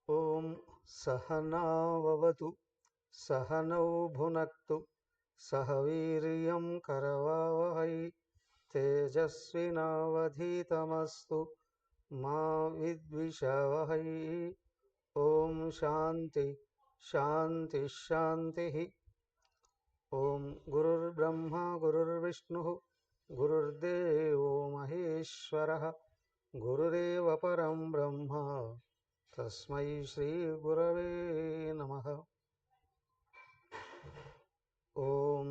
ఓం సహనావవతు సహనౌ భునక్తు సహ వీర్యం కరవావహై తేజస్వినావధీతమస్తు మా విద్విషావహై. ఓం శాంతి శాంతి శాంతి. ఓం గురుర్బ్రహ్మ గురుర్విష్ణు గురుర్దేవో మహేశ్వరః గురురేవ పరం బ్రహ్మ తస్మై శ్రీ గురవే నమః. ఓం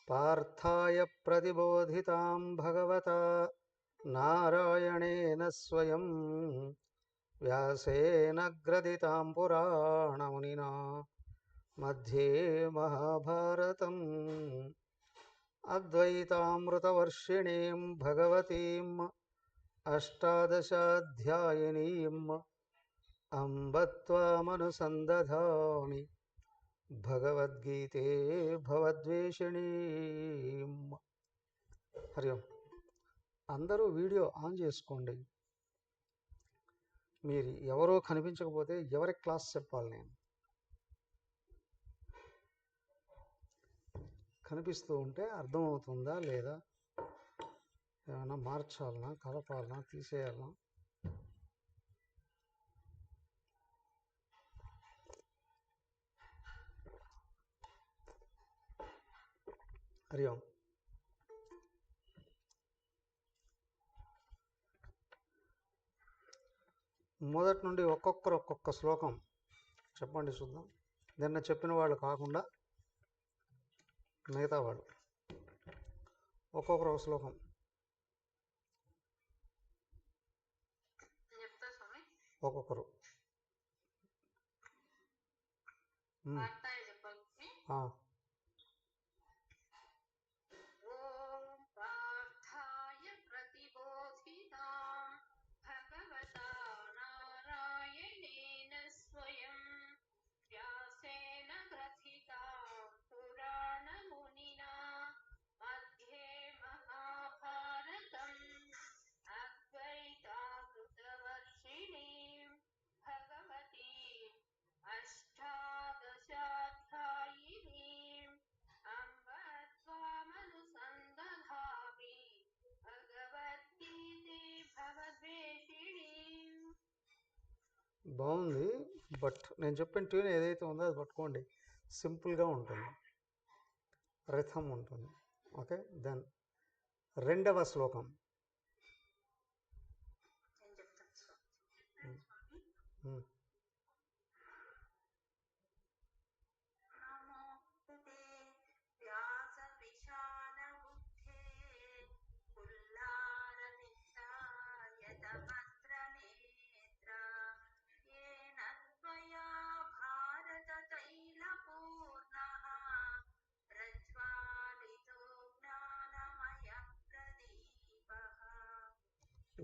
పార్థాయ ప్రతిబోధితాం భగవతా నారాయణేన స్వయం వ్యాసేన గ్రథితాం పురాణమునినా మధ్యే మహాభారతం అద్వైతామృతవర్షిణీం భగవతీం అష్టాదశాధ్యాయినీం అంబ త్వామనుసందధామి భగవద్గీతే భవద్వేషిణీం. హరి ఓం. అందరూ వీడియో ఆన్ చేసుకోండి. మీరు ఎవరో కనిపించకపోతే ఎవరి క్లాస్ చెప్పాలి? నేను కనిపిస్తూ ఉంటే అర్థమవుతుందా లేదా? ఏమైనా మార్చాలనా, కలపాలనా, తీసేయాలనా? హరి ఓం. మొదటి నుండి ఒక్కొక్కరు ఒక్కొక్క శ్లోకం చెప్పండి చూద్దాం. నిన్న చెప్పిన వాళ్ళు కాకుండా మిగతా వాళ్ళు ఒక్కొక్కరు ఒక శ్లోకం. ఒక్కొక్కరు బాగుంది. బట్ నేను చెప్పిన ట్యూన్ ఏదైతే ఉందో అది పట్టుకోండి. సింపుల్గా ఉంటుంది, రిథం ఉంటుంది. ఓకే. దెన్ రెండవ శ్లోకం.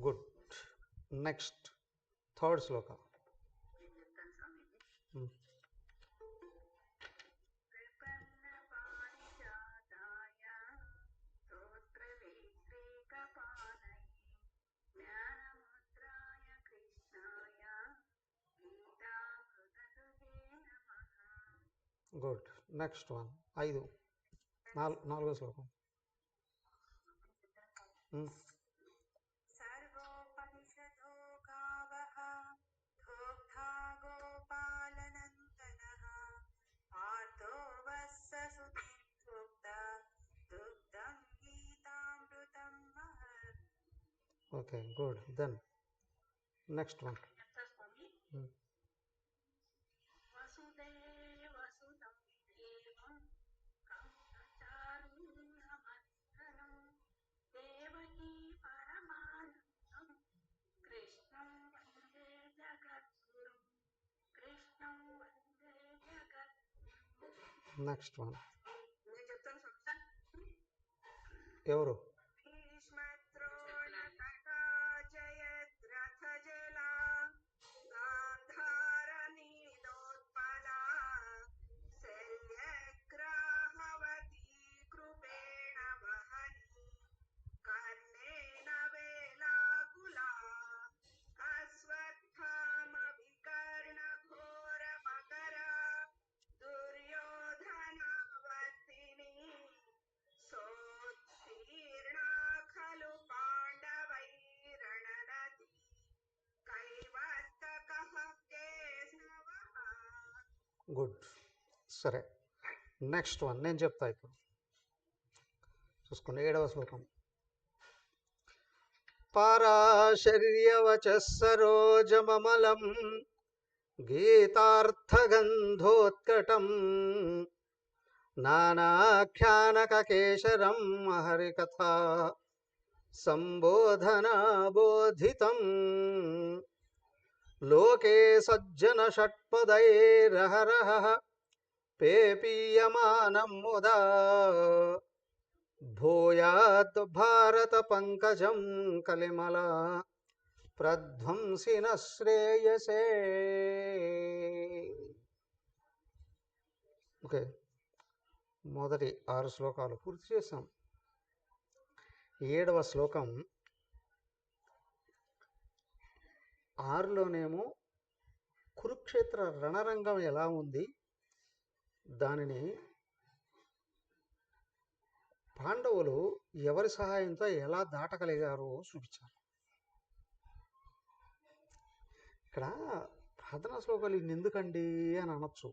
గుడ్. నెక్స్ట్ థర్డ్ శ్లోక. గుడ్. Next one. నాలుగో శ్లోకం. Okay, good. Then next one. Next one ఎవరు? గుడ్. సరే, నెక్స్ట్ వన్ నేను చెప్తా ఇప్పుడు. చూసుకోండి 7వ శ్లోకం. పారాశర్యవచ సరోజమమలం గీతార్థగంధోత్కటం నానాఖ్యానకకేశరం హరికథా సంబోధనాబోధితం లోకే సజ్జన షట్పదైరహరః పేపీయమానం ముదా భూయాత్ భారత పంకజం కలిమల ప్రధ్వంసిన శ్రేయసే. ఓకే, మొదటి 6 శ్లోకాలు పూర్తి చేసాం. 7వ శ్లోకం 6లోనేమో కురుక్షేత్ర రణరంగం ఎలా ఉంది, దానిని పాండవులు ఎవరి సహాయంతో ఎలా దాటగలిగారో చూపించారు. ఇక్కడ ప్రార్థనా శ్లోకాలు ఇన్ని ఎందుకండి అని అనొచ్చు,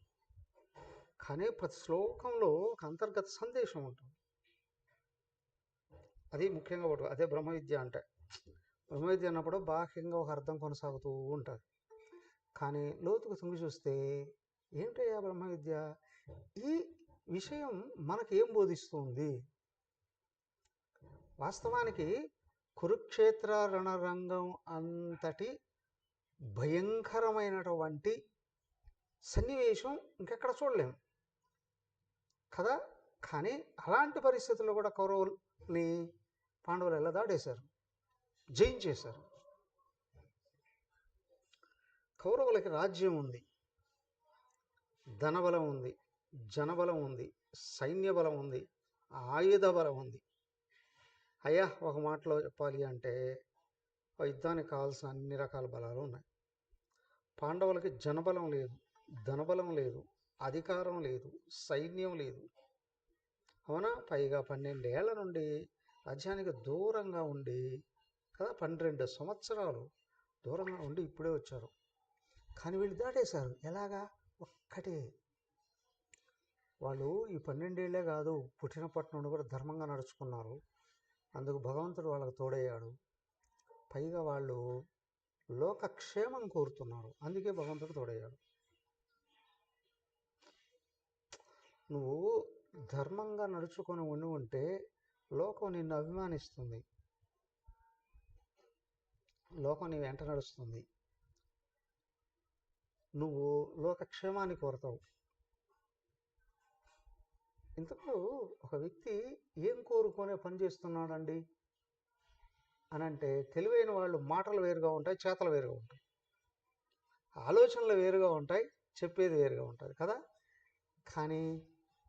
కానీ ప్రతి శ్లోకంలో ఒక అంతర్గత సందేశం ఉంటుంది. అది ముఖ్యంగా ఒకటి, అదే బ్రహ్మ విద్య అంటే. బ్రహ్మ విద్య అన్నప్పుడు బాహ్యంగా ఒక అర్థం కొనసాగుతూ ఉంటుంది, కానీ లోతుకు తొంగి చూస్తే ఏమిటయ్యా బ్రహ్మ విద్య, ఈ విషయం మనకేం బోధిస్తుంది? వాస్తవానికి కురుక్షేత్ర రణరంగం అంతటి భయంకరమైనటువంటి సన్నివేశం ఇంకెక్కడ చూడలేము కదా. కానీ అలాంటి పరిస్థితుల్లో కూడా కౌరవుల్ని పాండవులు ఎలా దాడేశారు, జయించేశారు. కౌరవులకి రాజ్యం ఉంది, ధనబలం ఉంది, జనబలం ఉంది, సైన్య బలం ఉంది, ఆయుధ బలం ఉంది. అయ్యా ఒక మాటలో చెప్పాలి అంటే యుద్ధానికి కావాల్సిన అన్ని రకాల బలాలు ఉన్నాయి. పాండవులకి జనబలం లేదు, ధనబలం లేదు, అధికారం లేదు, సైన్యం లేదు. అవునా? పైగా 12 ఏళ్ల నుండి రాజ్యానికి దూరంగా ఉండి కదా, 12 సంవత్సరాలు దూరంగా ఉండి ఇప్పుడే వచ్చారు. కానీ వీళ్ళు దాటేశారు. ఎలాగా? ఒక్కటే, వాళ్ళు ఈ 12 ఏళ్లే కాదు, పుట్టినప్పటి నుండి కూడా ధర్మంగా నడుచుకున్నారు. అందుకు భగవంతుడు వాళ్ళకు తోడయ్యాడు. పైగా వాళ్ళు లోకక్షేమం కోరుతున్నారు, అందుకే భగవంతుడు తోడయ్యాడు. నువ్వు ధర్మంగా నడుచుకొని ఉంటే లోకం నిన్ను అభిమానిస్తుంది, లోకం నీ వెంట నడుస్తుంది. నువ్వు లోకక్షేమాన్ని కోరుతావు. ఇంతకు ఒక వ్యక్తి ఏం కోరుకునే పని చేస్తున్నాడండి అని అంటే, తెలివైన వాళ్ళు మాటలు వేరుగా ఉంటాయి, చేతలు వేరుగా ఉంటాయి, ఆలోచనలు వేరుగా ఉంటాయి, చెప్పేది వేరుగా ఉంటుంది కదా. కానీ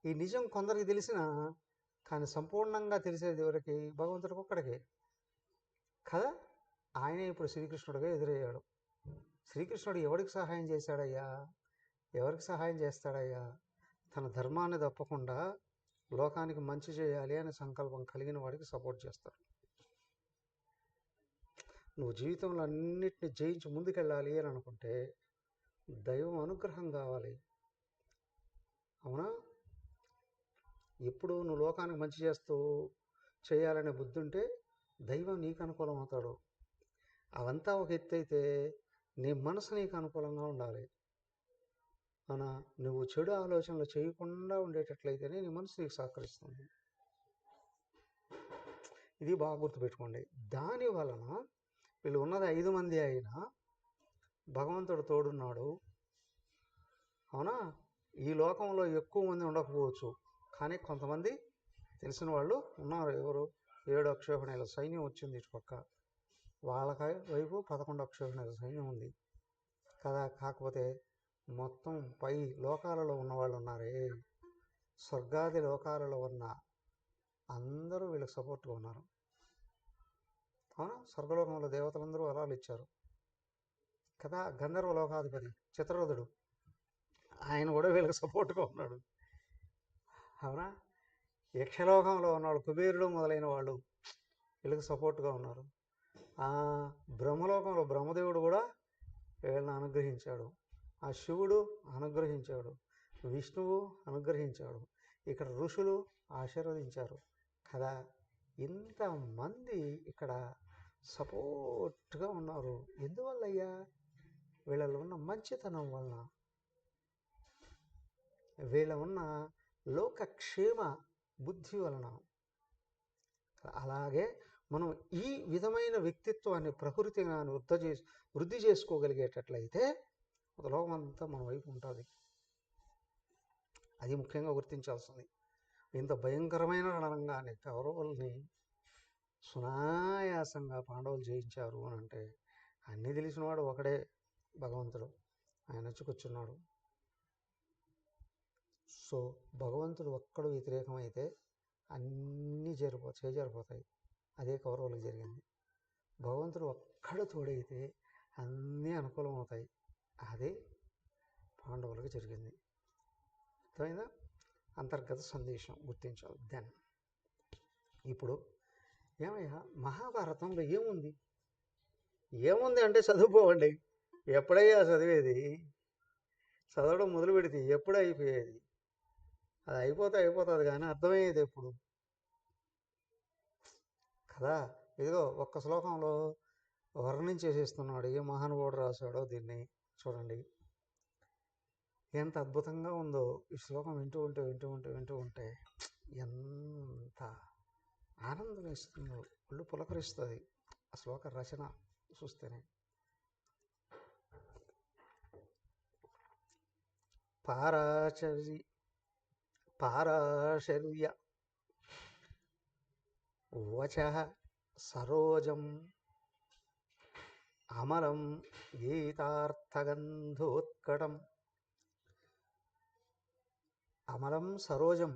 ఈ నిజం కొందరికి తెలిసినా కానీ సంపూర్ణంగా తెలిసేది ఎవరికి? భగవంతుడికి ఒక్కడికే కదా. ఆయనే ఇప్పుడు శ్రీకృష్ణుడిగా ఎదురయ్యాడు. శ్రీకృష్ణుడు ఎవరికి సహాయం చేశాడయ్యా, ఎవరికి సహాయం చేస్తాడయ్యా? తన ధర్మాన్ని తప్పకుండా లోకానికి మంచి చేయాలి అనే సంకల్పం కలిగిన వాడికి సపోర్ట్ చేస్తాడు. నువ్వు జీవితంలో అన్నిటిని జయించి ముందుకెళ్ళాలి అని అనుకుంటే దైవం అనుగ్రహం కావాలి. అవునా? ఎప్పుడు నువ్వు లోకానికి మంచి చేస్తూ చేయాలనే బుద్ధి ఉంటే దైవం నీకు అనుకూలం అవుతాడు. అవంతా ఒక ఎత్తు అయితే, నీ మనసు నీకు అనుకూలంగా ఉండాలి. అవునా? నువ్వు చెడు ఆలోచనలు చేయకుండా ఉండేటట్లయితేనే నీ మనసు నీకు సహకరిస్తుంది. ఇది బాగా గుర్తుపెట్టుకోండి. దాని వలన వీళ్ళు ఉన్నది 5 మంది అయినా భగవంతుడు తోడున్నాడు. అవునా? ఈ లోకంలో ఎక్కువ మంది ఉండకపోవచ్చు, కానీ కొంతమంది తెలిసిన వాళ్ళు ఉన్నారు. ఎవరు? 7 అక్షోహిణీల సైన్యం వచ్చింది ఇటుపక్క, వాళ్ళ వైపు 11 అక్షోహిణీల సైన్యం ఉంది కదా. కాకపోతే మొత్తం పై లోకాలలో ఉన్నవాళ్ళు ఉన్నారే, స్వర్గాది లోకాలలో ఉన్న అందరూ వీళ్ళకి సపోర్ట్గా ఉన్నారు. అవునా? స్వర్గలోకంలో దేవతలందరూ వరాలు ఇచ్చారు కదా. గంధర్వ లోకాధిపతి చిత్రరథుడు, ఆయన కూడా వీళ్ళకి సపోర్ట్గా ఉన్నాడు. అవునా? యక్షలోకంలో ఉన్నవాళ్ళు కుబేరుడు మొదలైన వాళ్ళు వీళ్ళకి సపోర్ట్గా ఉన్నారు. బ్రహ్మలోకంలో బ్రహ్మదేవుడు కూడా వీళ్ళని అనుగ్రహించాడు. ఆ శివుడు అనుగ్రహించాడు, విష్ణువు అనుగ్రహించాడు, ఇక్కడ ఋషులు ఆశీర్వదించారు కదా. ఇంతమంది ఇక్కడ సపోర్ట్గా ఉన్నారు. ఎందువల్లయ్యా? వీళ్ళలో ఉన్న మంచితనం వలన, వీళ్ళ ఉన్న లోకక్షేమ బుద్ధి వలన. అలాగే మనం ఈ విధమైన వ్యక్తిత్వాన్ని, ప్రకృతిని వృద్ధి చేసుకోగలిగేటట్లయితే లోకమంతా మన వైపు ఉంటుంది. అది ముఖ్యంగా గుర్తించాల్సింది. ఇంత భయంకరమైన రణంగానే కౌరవుల్ని సునాయాసంగా పాండవులు జయించారు అని అంటే, అన్నీ తెలిసినవాడు ఒకడే భగవంతుడు. ఆయన వచ్చి కూర్చున్నాడు. సో భగవంతుడు ఒక్కడు వ్యతిరేకమైతే అన్నీ చేజారిపోతాయి. అదే కౌరవులకు జరిగింది. భగవంతుడు ఒక్కడు తోడైతే అన్నీ అనుకూలం అవుతాయి. అదే పాండవులకు జరిగింది. అర్థమైందా? అంతర్గత సందేశం గుర్తించాలి. దెన్ ఇప్పుడు ఏమయ్యా, మహాభారతంలో ఏముంది అంటే చదువుకోవండి. ఎప్పుడయ్యా చదివేది? చదవడం మొదలు పెడితే ఎప్పుడు అయిపోయేది? అది అయిపోతుంది కానీ అర్థమయ్యేది ఎప్పుడు కదా. ఇదిగో ఒక్క శ్లోకంలో వర్ణించేసేస్తున్నాడు. ఏ మహానుభావుడు రాశాడో దీన్ని చూడండి. ఎంత అద్భుతంగా ఉందో ఈ శ్లోకం. వింటూ ఉంటే ఎంత ఆనందం ఇస్తుందో, ఒళ్ళు పులకరిస్తుంది ఆ శ్లోక రచన చూస్తేనే. పారాశర్య వచః సరోజం అమలం గీతార్థగంధోత్కటం. అమలం సరోజం,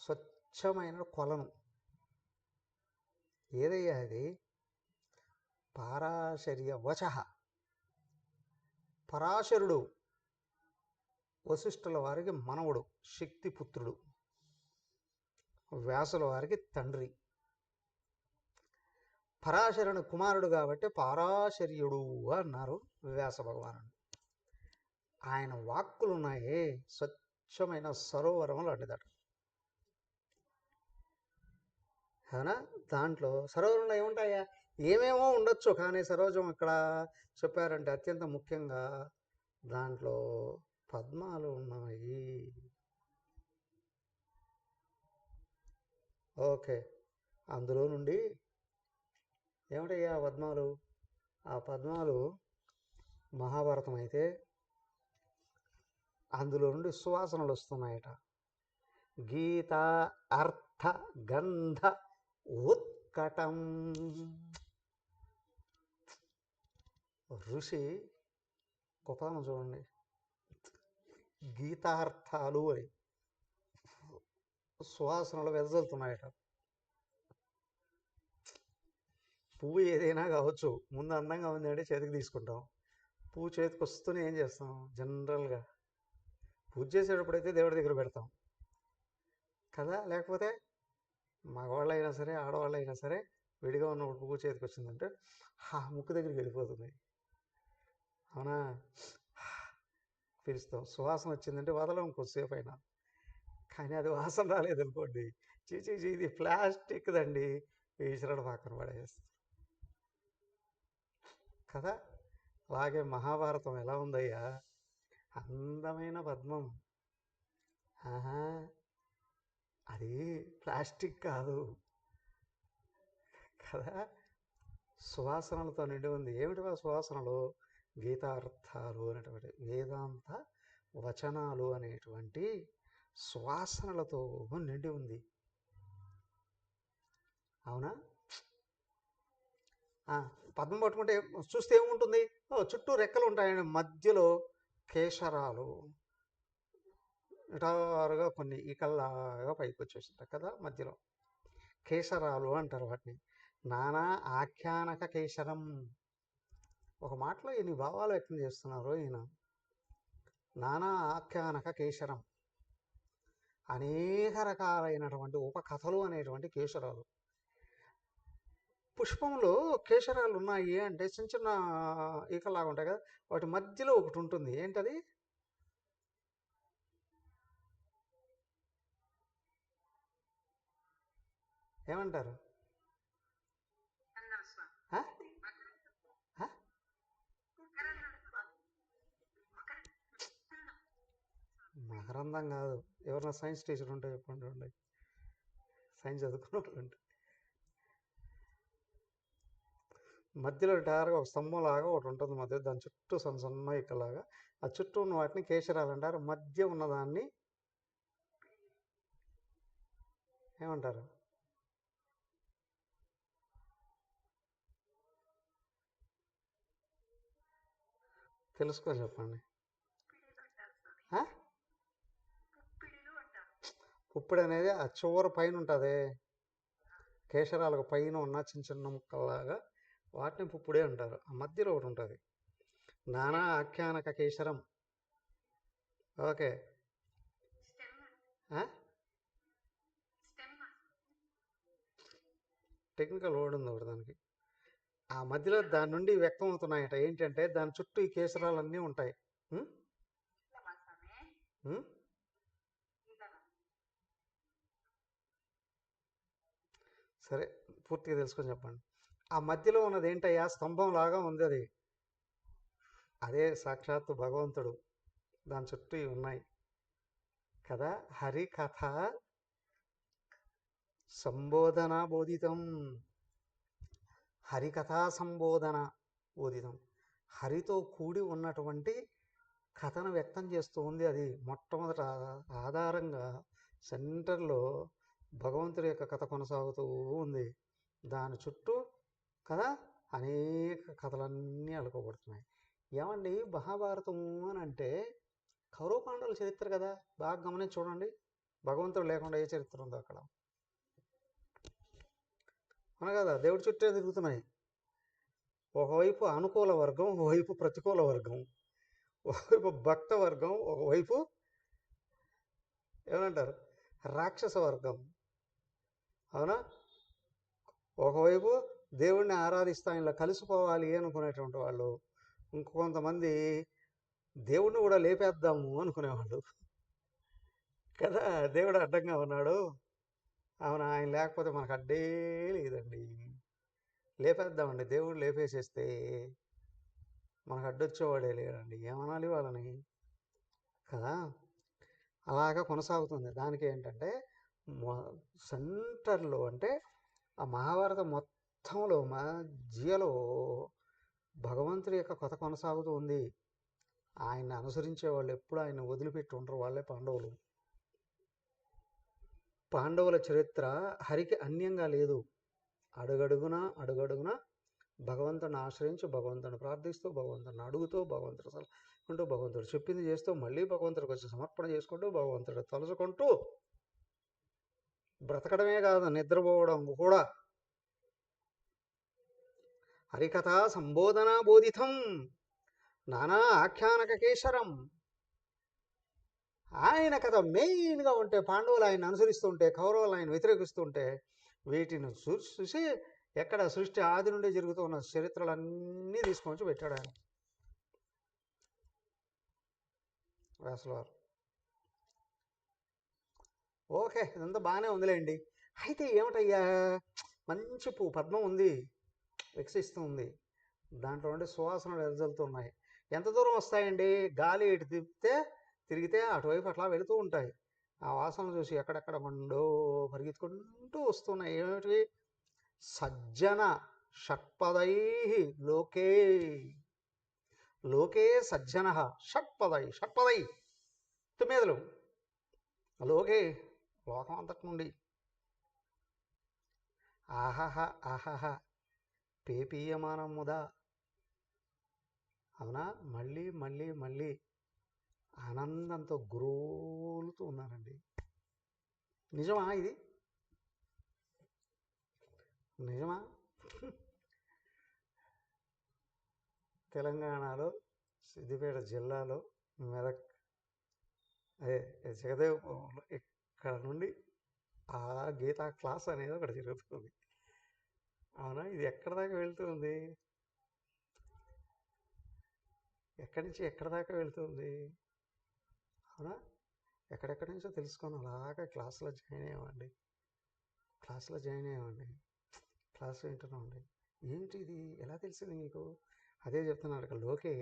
స్వచ్ఛమైన కొలను. ఏదయ్యా అది? పారాశర్య వచః. పరాశరుడు వశిష్ఠుల వారికి మనవడు, శక్తిపుత్రుడు, వ్యాసుల వారికి తండ్రి. పరాశరుని కుమారుడు కాబట్టి పారాశర్యుడు అన్నారు వ్యాస భగవానుడు. ఆయన వాక్కులు ఉన్నాయే, స్వచ్ఛమైన సరోవరం లాంటిదట. అవునా? దాంట్లో సరోవరంలో ఏముంటాయా? ఏమేమో ఉండొచ్చు, కానీ సరోజం ఇక్కడ చెప్పారంటే అత్యంత ముఖ్యంగా దాంట్లో పద్మాలు ఉన్నాయి. ఓకే, అందులో నుండి ఏమిటయ్యా పద్మాలు? ఆ పద్మాలు మహాభారతం అయితే అందులో నుండి సువాసనలు వస్తున్నాయట. గీత అర్థ గంధ ఉత్కటం. ఋషి గొప్పతనం చూడండి. గీతార్థాలు అని సువాసనలు వెదజల్లుతున్నాయట. పువ్వు ఏదైనా కావచ్చు, ముందు అందంగా ఉంది అంటే చేతికి తీసుకుంటాం. పువ్వు చేతికి వస్తూనే ఏం చేస్తాం? జనరల్గా పూజ చేసేటప్పుడైతే దేవుడి దగ్గర పెడతాం కదా. లేకపోతే మగవాళ్ళు అయినా సరే, ఆడవాళ్ళు అయినా సరే, విడిగా ఉన్నప్పుడు పువ్వు చేతికి వచ్చిందంటే ముక్కు దగ్గరికి వెళ్ళిపోతుంది. అవునా? పిలుస్తాం. సువాసన వచ్చిందంటే వదలం కొద్దిసేపు అయినా. కానీ అది వాసన రాలేదనుకోండి, ఇది ప్లాస్టిక్ దండి, విసిరడం పక్కన పడేస్తాం. కదా. అలాగే మహాభారతం ఎలా ఉందయ్యా, అందమైన పద్మం. ఆహా, అది ప్లాస్టిక్ కాదు కదా, సువాసనలతో నిండి ఉంది. ఏమిటి ఆ సువాసనలు? గీతార్థాలు అనేటువంటి వేదాంత వచనాలు అనేటువంటి సువాసనలతో నిండి ఉంది. అవునా? పద్మం పట్టుకుంటే చూస్తే ఏముంటుంది? చుట్టూ రెక్కలు ఉంటాయండి, మధ్యలో కేశరాలు నిటారుగా కొన్ని ఈకల్లాగా పైకి వచ్చేసింటాయి కదా, మధ్యలో కేశరాలు అంటారు వాటిని. నానా ఆఖ్యానక కేశరం. ఒక మాటలో ఎన్ని భావాలు వ్యక్తం చేస్తున్నారు ఈయన. నానా ఆఖ్యానక కేశరం, అనేక రకాలైనటువంటి ఉపకథలు అనేటువంటి కేశరాలు. పుష్పంలో కేశరాలు ఉన్నాయి అంటే చిన్న చిన్న ఈకలాగా ఉంటాయి కదా, వాటి మధ్యలో ఒకటి ఉంటుంది. ఏంటది? ఏమంటారు? ఆ? ఆ? మకరందం కాదు. ఎవరన్నా సైన్స్ టీచర్ ఉంటే చెప్పండి, సైన్స్ చదువుకున్న వాళ్ళు ఉంటే. మధ్యలో టారుగా ఒక స్తంభం లాగా ఒకటి ఉంటుంది మధ్య, దాని చుట్టూ సన్న సన్న ఇక్కలాగా, ఆ చుట్టూ ఉన్న వాటిని కేశరాలు అంటారు. మధ్య ఉన్నదాన్ని ఏమంటారు? తెలుసుకొని చెప్పండి. పుప్పిడి అనేది ఆ చివరి పైన ఉంటుంది, కేశరాలకు పైన ఉన్న చిన్న చిన్న ముక్కల్లాగా, వాటిని పుప్పుడే అంటారు. ఆ మధ్యలో ఒకటి ఉంటుంది, నానా ఆఖ్యానక కేశరం. ఓకే. టెక్నికల్ వర్డ్ ఉంది ఒకటి దానికి. ఆ మధ్యలో దాని నుండి వ్యక్తం అవుతున్నాయట. ఏంటంటే దాని చుట్టూ ఈ కేశరాలన్నీ ఉంటాయి. ఉం? ఉం? సరే, పూర్తిగా తెలుసుకొని చెప్పండి. ఆ మధ్యలో ఉన్నది ఏంటయ్యా? స్తంభం లాగా ఉంది అది. అదే సాక్షాత్తు భగవంతుడు. దాని చుట్టూ ఇవి ఉన్నాయి కదా. హరికథ సంబోధన బోధితం. హరికథా సంబోధన బోధితం. హరితో కూడి ఉన్నటువంటి కథను వ్యక్తం చేస్తూ ఉంది అది. మొట్టమొదట ఆధారంగా సెంటర్లో భగవంతుడి యొక్క కథ కొనసాగుతూ ఉంది. దాని చుట్టూ కదా అనేక కథలన్నీ అలుకోబడుతున్నాయి. ఏమండి, మహాభారతము అని అంటే కౌరవ పాండవుల చరిత్ర కదా. బాగా గమనించి చూడండి, భగవంతుడు లేకుండా ఏ చరిత్ర ఉందో అక్కడ. అవును కదా, దేవుడి చుట్టే తిరుగుతున్నాయి. ఒకవైపు అనుకూల వర్గం, ఒకవైపు ప్రతికూల వర్గం, ఒకవైపు భక్త వర్గం, ఒకవైపు ఏమంటారు రాక్షస వర్గం. అవునా? ఒకవైపు దేవుణ్ణి ఆరాధిస్తా ఇలా కలిసిపోవాలి అనుకునేటువంటి వాళ్ళు, ఇంకొంతమంది దేవుణ్ణి కూడా లేపేద్దాము అనుకునేవాళ్ళు కదా. దేవుడు అడ్డంగా ఉన్నాడు, అవునా, ఆయన లేకపోతే మనకు అడ్డే లేదండి, లేపేద్దామండి, దేవుడు లేపేసేస్తే మనకు అడ్డొచ్చేవాడే లేడండి, ఏమనాలి వాళ్ళని కదా. అలాగా కొనసాగుతుంది. దానికి ఏంటంటే సెంటర్లో అంటే ఆ మహాభారతం మొత్తంలో మధ్యలో భగవంతుడి యొక్క కథ కొనసాగుతూ ఉంది. ఆయన్ని అనుసరించే వాళ్ళు ఎప్పుడు ఆయన వదిలిపెట్టి ఉండరు, వాళ్ళే పాండవులు. పాండవుల చరిత్ర హరికి అన్యంగా లేదు. అడుగడుగున భగవంతుడిని ఆశ్రయించి, భగవంతుడిని ప్రార్థిస్తూ, భగవంతుడిని అడుగుతూ, భగవంతుడు సలహా భగవంతుడు చెప్పింది చేస్తూ, మళ్ళీ భగవంతుడికి వచ్చి సమర్పణ చేసుకుంటూ, భగవంతుడు తలుచుకుంటూ బ్రతకడమే కాదు, నిద్రపోవడం కూడా. హరికథా సంబోధనా బోధితం నానా ఆఖ్యానక కేశరం. ఆయన కథ మెయిన్గా ఉంటే, పాండవులు ఆయన అనుసరిస్తుంటే, కౌరవులు ఆయన వ్యతిరేకిస్తుంటే, వీటిని చూసి ఎక్కడ సృష్టి ఆది నుండి జరుగుతూ ఉన్న చరిత్రలన్నీ తీసుకొని పెట్టాడు ఆయన వ్యాసుల వారు. ఓకే, ఇదంతా బాగానే ఉందిలేండి. అయితే ఏమిటయ్యా, మంచి పద్మం ఉంది, వికసిస్తూ ఉంది. దాంట్లో ఉండే సువాసనలు వెదజల్లుతున్నాయి. ఎంత దూరం వస్తాయండి? గాలి ఇటు తిరిగితే అటువైపు అట్లా వెళుతూ ఉంటాయి. ఆ వాసనలు చూసి ఎక్కడెక్కడ మండో పరిగెత్తుకుంటూ వస్తున్నాయి. ఏమిటివి? సజ్జన షట్పదై లోకే లోకే సజ్జన షట్పదై తొమ్మిదలు లోకే లోకం అంతటి నుండి ఆహహ ఆహహ పేపీయమానముదా. అవునా? మళ్ళీ మళ్ళీ మళ్ళీ ఆనందంతో గురోలుతూ ఉన్నారండి. నిజమా ఇది? నిజమా? తెలంగాణలో సిద్దిపేట జిల్లాలో మెదక్ అదే జగదేవ్పురంలో ఇక్కడ నుండి ఆ గీతా క్లాస్ అనేది ఒకటి జరుగుతుంది. అవునా? ఇది ఎక్కడ దాకా వెళ్తుంది? ఎక్కడి నుంచి ఎక్కడ దాకా వెళ్తుంది? అవునా? ఎక్కడెక్కడి నుంచో తెలుసుకొని అలాగా క్లాసులో జాయిన్ అయ్యామండి. క్లాస్ వింటున్నామండి. ఏంటి ఇది? ఎలా తెలిసింది మీకు? అదే చెప్తున్నాడు ఇక్కడ. లోకే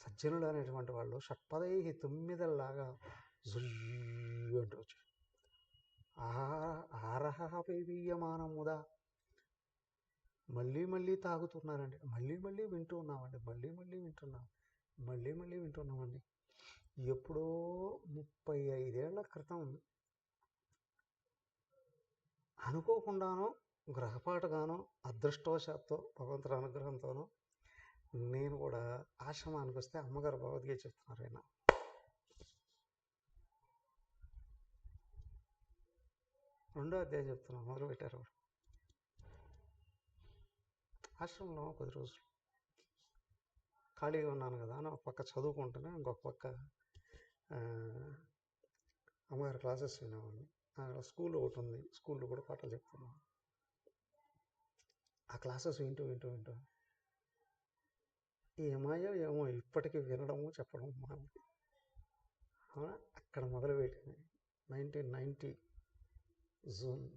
సజ్జనులు అనేటువంటి వాళ్ళు షట్పదై తొమ్మిదల్లాగా జుయ్యూ అంటూ వచ్చారు. ఆరహ పేవీయమానముదా. మళ్ళీ మళ్ళీ తాగుతున్నారండి. మళ్ళీ మళ్ళీ వింటూ ఉన్నామండి. మళ్ళీ మళ్ళీ వింటున్నామండి. ఎప్పుడో 35 ఏళ్ల క్రితం అనుకోకుండానో గ్రహపాటుగానో అదృష్టవశాత్తు భగవంతుడి అనుగ్రహంతోనో నేను కూడా ఆశ్రమానికి వస్తే అమ్మగారు భగవద్గీత చెప్తున్నారు. ఆయన 2వ అధ్యాయం చెప్తున్నారు. మొదలుపెట్టారు. ఆశ్రమంలో 10 రోజులు ఖాళీగా ఉన్నాను కదా అని ఒక పక్క చదువుకుంటున్నా, ఇంకొక పక్క అమ్మగారు క్లాసెస్ వినేవాడిని. స్కూల్ ఒకటి ఉంది, స్కూల్లో కూడా పాఠాలు చెప్తున్నాను. ఆ క్లాసెస్ వింటూ ఏమాయో ఏమో ఇప్పటికీ వినడము చెప్పడం మానేది. అక్కడ మొదలుపెట్టింది 1990 జూన్.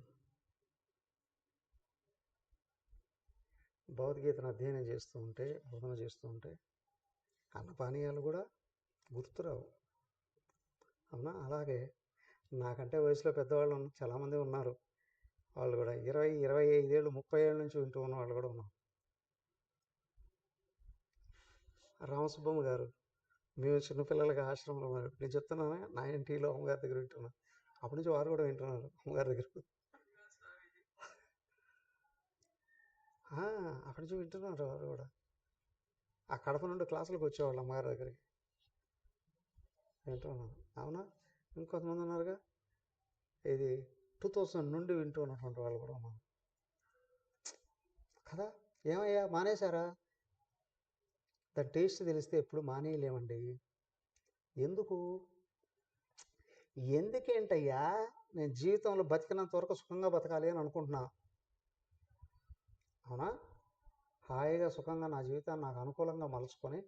భగవద్గీతను అధ్యయనం చేస్తూ ఉంటే, బోధన చేస్తూ ఉంటే అన్నపానీయాలు కూడా గుర్తురావు. అవునా? అలాగే నాకంటే వయసులో పెద్దవాళ్ళు చాలామంది ఉన్నారు. వాళ్ళు కూడా 20-25 ఏళ్ళు 30 ఏళ్ళ నుంచి వింటూ ఉన్న వాళ్ళు కూడా ఉన్నారు. రామసుబ్బమ్మ గారు, మేము చిన్నపిల్లలకి ఆశ్రమంలో మరి నేను చెప్తున్నాను 90లో అమ్మగారి దగ్గర వింటున్నాను. అప్పటి నుంచి వారు కూడా వింటున్నారు అమ్మగారి దగ్గర. అక్కడి నుంచి వింటున్నారు వారు కూడా. ఆ కడప నుండి క్లాసులకు వచ్చేవాళ్ళు అమ్మగారి దగ్గరికి వింటున్నాను. అవునా? ఇంకొంతమంది ఉన్నారుగా, ఇది 2000 నుండి వింటూ ఉన్నటువంటి వాళ్ళు కూడా ఉన్నారు కదా. ఏమయ్యా మానేశారా? దాని టేస్ట్ తెలిస్తే ఎప్పుడు మానేయలేమండి. ఎందుకేంటయ్యా? నేను జీవితంలో బతికినంత వరకు సుఖంగా బతకాలి అని అనుకుంటున్నా. అవునా? హాయిగా సుఖంగా నా జీవితాన్ని నాకు అనుకూలంగా మలుచుకొని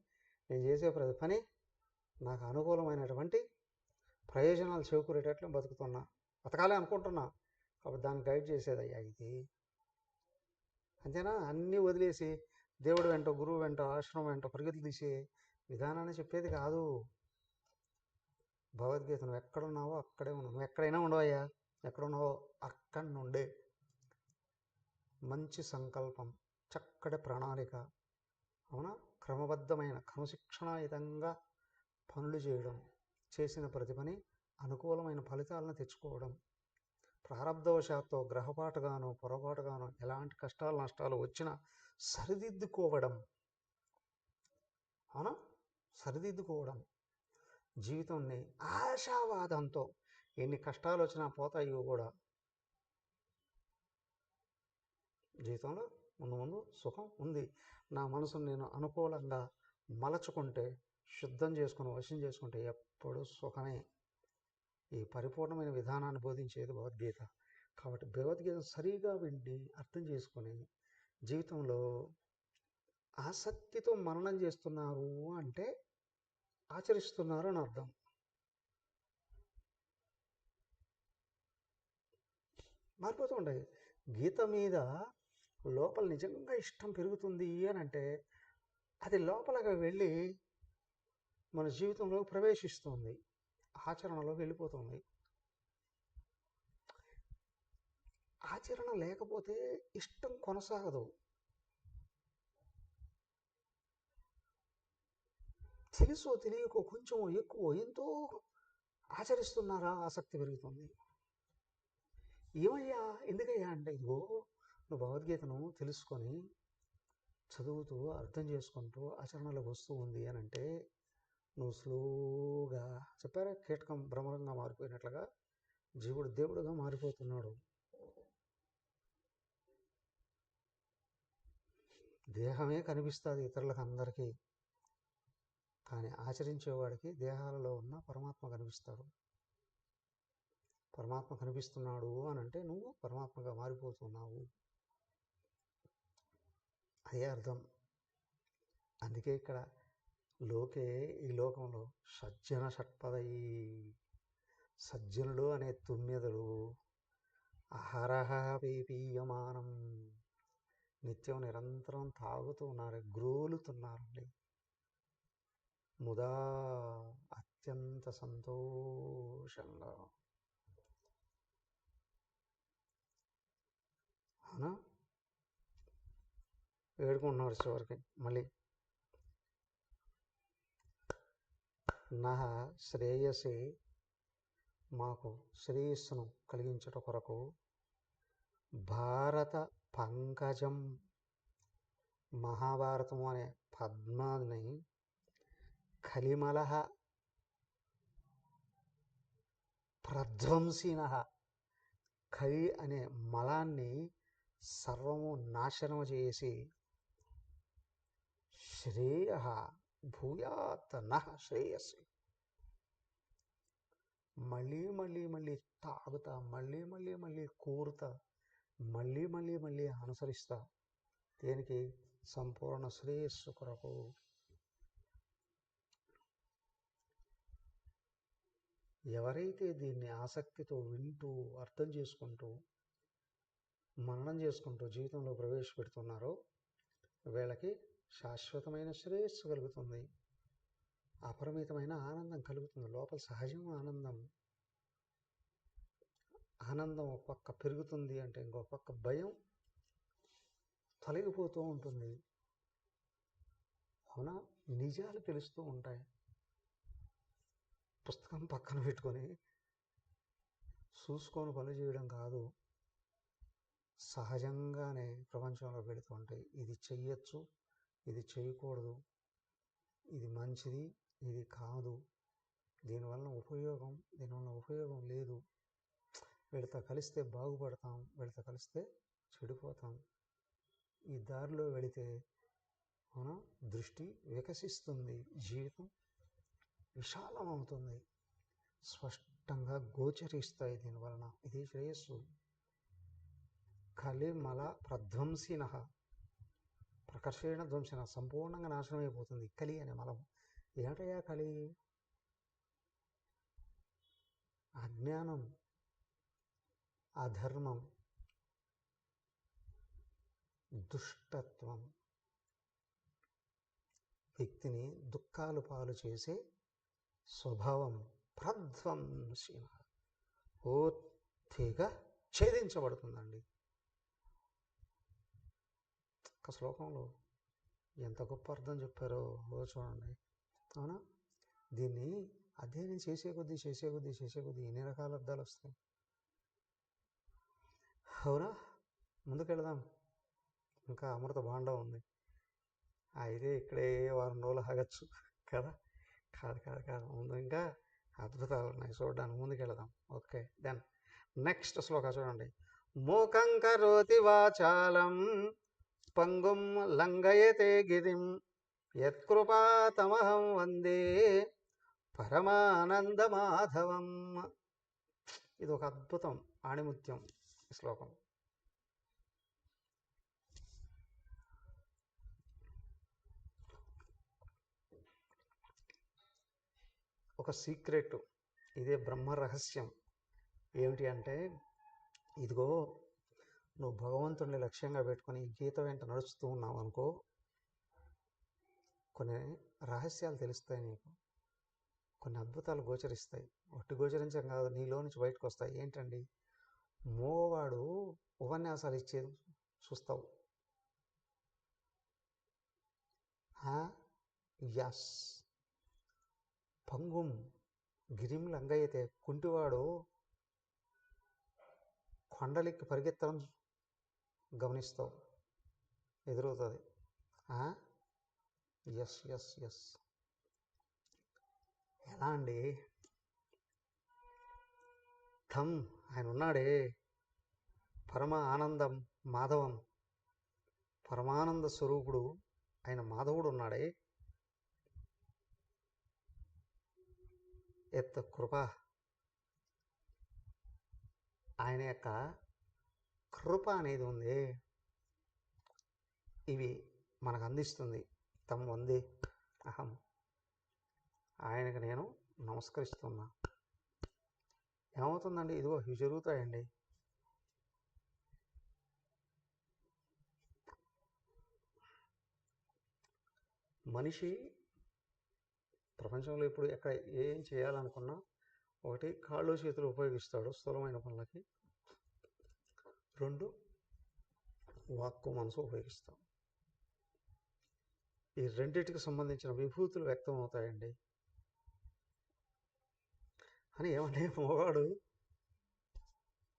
నేను చేసే ప్రతి పని నాకు అనుకూలమైనటువంటి ప్రయోజనాలు చేకూరేటట్లు బతకాలి అనుకుంటున్నా. కాబట్టి దాన్ని గైడ్ చేసేదయ్యా ఇది. అంతేనా? అన్నీ వదిలేసి దేవుడు వెంట, గురువు వెంట, ఆశ్రమం వెంట పరిగెత్తులు తీసే విధానాన్ని చెప్పేది కాదు. భగవద్గీత నువ్వు ఎక్కడున్నావో అక్కడే ఉన్నావు. నువ్వు ఎక్కడైనా ఉండవయ్యా, ఎక్కడున్నావో అక్కడి నుండే మంచి సంకల్పం, చక్కటి ప్రణాళిక, అవునా, క్రమబద్ధమైన క్రమశిక్షణాయుతంగా పనులు చేయడం, చేసిన ప్రతి పని అనుకూలమైన ఫలితాలను తెచ్చుకోవడం, ప్రారంధవశాత్తు గ్రహపాటుగానో పొరపాటుగానో ఎలాంటి కష్టాలు నష్టాలు వచ్చినా సరిదిద్దుకోవడం, అవునా, సరిదిద్దుకోవడం, జీవితాన్ని ఆశావాదంతో ఎన్ని కష్టాలు వచ్చినా పోతాయి కూడా. జీవితంలో ముందు సుఖం ఉంది. నా మనసును నేను అనుకూలంగా మలచుకుంటే, శుద్ధం చేసుకుని వశం చేసుకుంటే ఎప్పుడు సుఖమే. ఈ పరిపూర్ణమైన విధానాన్ని బోధించేది భగవద్గీత. కాబట్టి భగవద్గీత సరిగా విండి అర్థం చేసుకొని జీవితంలో ఆసక్తితో మననం చేస్తున్నారు అంటే ఆచరిస్తున్నారు అని అర్థం. మారిపోతూ ఉంటాయి. గీత మీద లోపల నిజంగా ఇష్టం పెరుగుతుంది అని అంటే అది లోపలగా వెళ్ళి మన జీవితంలోకి ప్రవేశిస్తుంది, ఆచరణలోకి వెళ్ళిపోతుంది. ఆచరణ లేకపోతే ఇష్టం కొనసాగదు. తెలుసో తెలియకో కొంచెం ఎక్కువ ఎంతో ఆచరిస్తున్నారా ఆసక్తి పెరుగుతుంది. ఏమయ్యా ఎందుకయ్యా అంటే ఇదిగో నువ్వు భగవద్గీతను తెలుసుకొని చదువుతూ అర్థం చేసుకుంటూ ఆచరణలోకి వస్తూ ఉంది అని అంటే నువ్వు స్లోగా చెప్పారా కీటకం భ్రమరంగా మారిపోయినట్లుగా జీవుడు దేవుడుగా మారిపోతున్నాడు. దేహమే కనిపిస్తుంది ఇతరులకు అందరికీ, కానీ ఆచరించేవాడికి దేహాలలో ఉన్న పరమాత్మ కనిపిస్తాడు. పరమాత్మ కనిపిస్తున్నాడు అని అంటే నువ్వు పరమాత్మగా మారిపోతున్నావు, అదే అర్థం. అందుకే ఇక్కడ ఈ లోకంలో సజ్జన షట్పదై, సజ్జనులు అనే తుమ్మెదలు అహరహ పీపీయమానం, నిత్యం నిరంతరం తాగుతూ ఉన్నారు, గ్రోలుతున్నారండి. ముదా అత్యంత సంతోషంగా. అవునా, వేడుకుంటున్నారు చివరికి మళ్ళీ. నహ శ్రేయసి, మాకు శ్రేయస్సును కలిగించుట కొరకు భారత పంకజం, మహాభారతం అనే పద్మాన్ని కలిమలహ ప్రధ్వంసిన, కలి అనే మలాన్ని సర్వము నాశనము చేసి శ్రేయ భూయాత్ నః శ్రేయస్సు, మళ్ళీ మళ్ళీ మళ్ళీ తాగుతా, మళ్ళీ మళ్ళీ మళ్ళీ కోరుతా, మళ్ళీ మళ్ళీ మళ్ళీ అనుసరిస్తా. దేనికి? సంపూర్ణ శ్రేయస్సు కొరకు. ఎవరైతే దీన్ని ఆసక్తితో వింటూ అర్థం చేసుకుంటూ మననం చేసుకుంటూ జీవితంలో ప్రవేశపెడుతున్నారో వీళ్ళకి శాశ్వతమైన శ్రేయస్సు కలుగుతుంది, అపరిమితమైన ఆనందం కలుగుతుంది. లోపల సహజం ఆనందం. ఆనందం ఒక పక్క పెరుగుతుంది అంటే ఇంకో పక్క భయం తొలగిపోతూ ఉంటుంది. అవునా, నిజాలు తెలుస్తూ ఉంటాయి. పుస్తకం పక్కన పెట్టుకొని చూసుకొని పని చేయడం కాదు, సహజంగానే ప్రపంచంలో పెడుతూ ఉంటాయి. ఇది చెయ్యొచ్చు, ఇది చేయకూడదు, ఇది మంచిది, ఇది కాదు, దీనివల్ల ఉపయోగం, దీనివల్ల ఉపయోగం లేదు, వీళ్ళతో కలిస్తే బాగుపడతాం, వీళ్ళతో కలిస్తే చెడిపోతాం. ఈ దారిలో వెళితే మన దృష్టి వికసిస్తుంది, జీవితం విశాలమవుతుంది, స్పష్టంగా గోచరిస్తాయి దీనివలన. ఇది శ్రేయస్సు. కలిమల ప్రధ్వంసిన, ప్రకర్షణ ధ్వంసిన, సంపూర్ణంగా నాశనం అయిపోతుంది కలి అనే మలం. ఏమిటయ్యా కలి? అజ్ఞానం, అధర్మం, దుష్టత్వం, వ్యక్తిని దుఃఖాలు పాలు చేసే స్వభావం. ప్రధ్వంసిన, పూర్తిగా ఛేదించబడుతుందండి. ఒక శ్లోకంలో ఎంత గొప్ప అర్థం చెప్పారో చూడండి. అవునా, దీన్ని అధ్యయనం చేసే కొద్దీ ఎన్ని రకాల అర్థాలు వస్తాయి. అవునా, ముందుకెళ్దాం. ఇంకా అమృత భాండం ఉంది, అయితే ఇక్కడే వారం రోజులు ఆగచ్చు కదా. కాదు, ముందు ఇంకా అద్భుతాలు ఉన్నాయి చూడడానికి, ముందుకెళ్దాం. ఓకే, దెన్ నెక్స్ట్ శ్లోక చూడండి. మూకం కరోతి వాచాలం పంగుం లంఘయతే గిరిం యత్కృపాతమహం వందే పరమానందమాధవం. ఇది ఒక అద్భుతం, ఆణిముత్యం ఈ శ్లోకం. ఒక సీక్రెట్, ఇదే బ్రహ్మ రహస్యం. ఏమిటి అంటే ఇదిగో నువ్వు భగవంతుడిని లక్ష్యంగా పెట్టుకొని గీత వెంట నడుస్తూ ఉన్నావు అనుకో, కొన్ని రహస్యాలు తెలుస్తాయి నీకు, కొన్ని అద్భుతాలు గోచరిస్తాయి. ఒట్టి గోచరించడం కాదు, నీలో నుంచి బయటకు వస్తాయి. ఏంటండి, మోవాడు ఉపన్యాసాలు ఇచ్చేది చూస్తావు. యస్ పంగుం గిరిం లంగయ్యతే, కుంటివాడు కొండలికి పరిగెత్తడం గమనిస్తావు, ఎదురవుతుంది. ఎస్ ఎస్ ఎస్ ఎలా అండి, థమ్ ఆయన ఉన్నాడే, పరమ ఆనందం మాధవం, పరమానంద స్వరూపుడు ఆయన మాధవుడు ఉన్నాడే, ఎత్ కృప, ఆయన యొక్క కృప అనేది ఉంది, ఇవి మనకు అందిస్తుంది. తమ్ వందే అహం, ఆయనకు నేను నమస్కరిస్తున్నా. ఏమవుతుందండి, ఇదిగో ఇవి జరుగుతాయండి. మనిషి ప్రపంచంలో ఇప్పుడు ఎక్కడ ఏం చేయాలనుకున్నా, ఒకటి కాళ్ళు చేతులు ఉపయోగిస్తాడు స్థూలమైన పనులకి, 2 వాక్కు మనసు ఉపయోగిస్తాం. ఈ రెండింటికి సంబంధించిన విభూతులు వ్యక్తం అవుతాయండి. అని ఏమంటే మగవాడు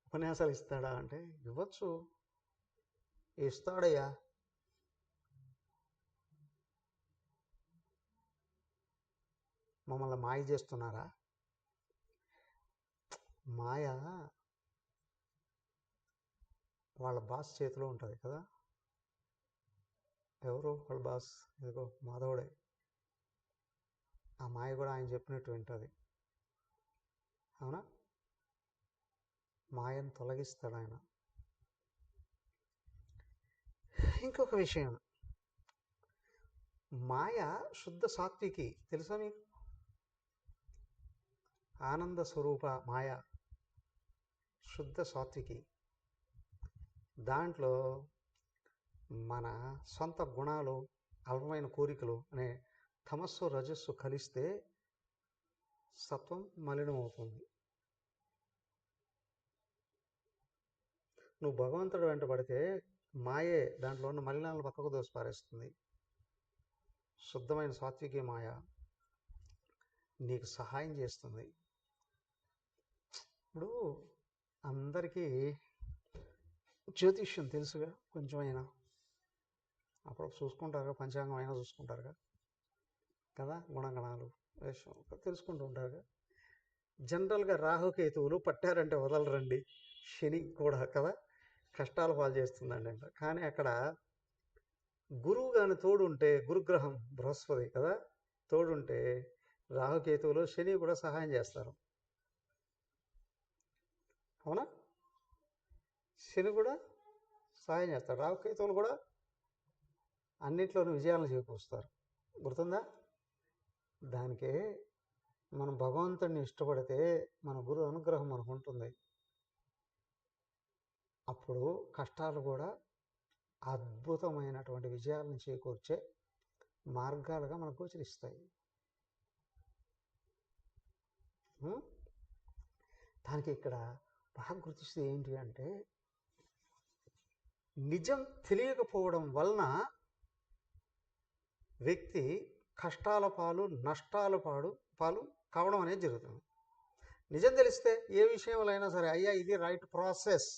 ఉపన్యాసాలు ఇస్తాడా అంటే ఇవ్వచ్చు, ఇస్తాడయ్యా. మమ్మల్ని మాయ చేస్తున్నారా? మాయ వాళ్ళ బాస్ చేతిలో ఉంటుంది కదా. ఎవరు వాళ్ళ బాస్? ఇదిగో మాధవుడే. ఆ మాయ కూడా ఆయన చెప్పినట్టు వింటుంది. అవునా? మాయను తొలగిస్తాడు ఆయన. ఇంకొక విషయం, మాయ శుద్ధ సాత్వికి, తెలుసా మీకు? ఆనంద స్వరూప మాయ శుద్ధ సాత్వికి. దాంట్లో మన సొంత గుణాలు, అల్పమైన కోరికలు అనే తమస్సు రజస్సు కలిస్తే సత్వం మలినమవుతుంది. నువ్వు భగవంతుడు వెంట పడితే మాయే దాంట్లో ఉన్న మలినాలను పక్కకు దోసిపారేస్తుంది. శుద్ధమైన సాత్వికి మాయ నీకు సహాయం చేస్తుంది. ఇప్పుడు అందరికీ జ్యోతిష్యం తెలుసుగా, కొంచెమైనా అప్పుడు చూసుకుంటారుగా, పంచాంగం అయినా చూసుకుంటారుగా కదా, గుణగణాలు వేషం తెలుసుకుంటూ ఉంటారుగా. జనరల్గా రాహుకేతువులు పట్టారంటే వదలరండి, శని కూడా కదా కష్టాలు పాలు చేస్తుందండి అంట. కానీ అక్కడ గురువు కానీ తోడుంటే, గురుగ్రహం బృహస్పతి కదా తోడుంటే, రాహుకేతువులు శని కూడా సహాయం చేస్తారు. అవునా? శని కూడా సహాయం చేస్తాడు, రాహుకేతువులు కూడా అన్నింటిలోనూ విజయాలను చేకూరుస్తారు. గుర్తుందా? దానికే మనం భగవంతుడిని ఇష్టపడితే మన గురు అనుగ్రహం మనకు ఉంటుంది. అప్పుడు కష్టాలు కూడా అద్భుతమైనటువంటి విజయాలను చేకూర్చే మార్గాలుగా మనకు గోచరిస్తాయి. దానికి ఇక్కడ బాగా గుర్తిస్తే ఏంటి అంటే, నిజం తెలియకపోవడం వలన వ్యక్తి కష్టాల పాలు, నష్టాల పాలు కావడం అనేది జరుగుతుంది. నిజం తెలిస్తే ఏ విషయంలో అయినా సరే, అయ్యా ఇది రైట్ ప్రాసెస్,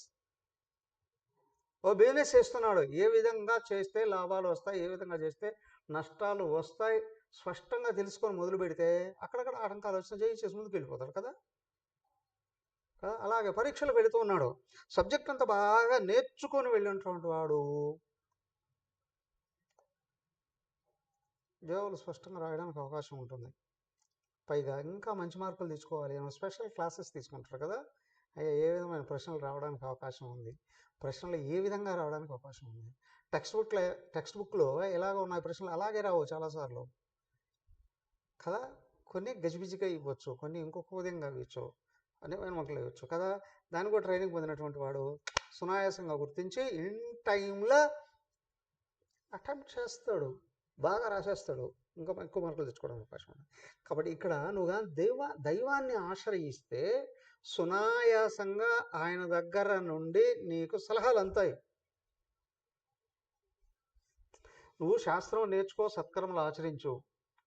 ఓ బిజినెస్ చేస్తున్నాడు, ఏ విధంగా చేస్తే లాభాలు వస్తాయి, ఏ విధంగా చేస్తే నష్టాలు వస్తాయి, స్పష్టంగా తెలుసుకొని మొదలు పెడితే అక్కడక్కడ ఆటంకాలు వచ్చినా జయించేసి ముందుకు వెళ్ళిపోతాడు కదా. అలాగే పరీక్షలు పెడుతూ ఉన్నాడు, సబ్జెక్ట్ అంతా బాగా నేర్చుకొని వెళ్ళినటువంటి వాడు జవాబులు స్పష్టంగా రాయడానికి అవకాశం ఉంటుంది. పైగా ఇంకా మంచి మార్కులు తెచ్చుకోవాలి, స్పెషల్ క్లాసెస్ తీసుకుంటారు కదా, అయ్యా ఏ విధమైన ప్రశ్నలు రావడానికి అవకాశం ఉంది, ప్రశ్నలు ఏ విధంగా రావడానికి అవకాశం ఉంది. టెక్స్ట్ బుక్లో ఎలాగ ఉన్నాయి ప్రశ్నలు అలాగే రావు చాలాసార్లు కదా. కొన్ని గజిబిజిగా ఇవ్వచ్చు, కొన్ని ఇంకొక విధంగా ఇవ్వచ్చు. అనేకమైన మొక్కలు వేయవచ్చు కదా. దానికి కూడా ట్రైనింగ్ పొందినటువంటి వాడు సునాయాసంగా గుర్తించి ఇన్ టైంలో అటెంప్ట్ చేస్తాడు, బాగా రాసేస్తాడు, ఇంకా ఎక్కువ మార్కులు తెచ్చుకోవడం అవకాశం ఉంది. కాబట్టి ఇక్కడ నువ్వుగా దైవాన్ని ఆశ్రయిస్తే సునాయాసంగా ఆయన దగ్గర నుండి నీకు సలహాలు అందుతాయి. నువ్వు శాస్త్రం నేర్చుకో, సత్కర్మలు ఆచరించు,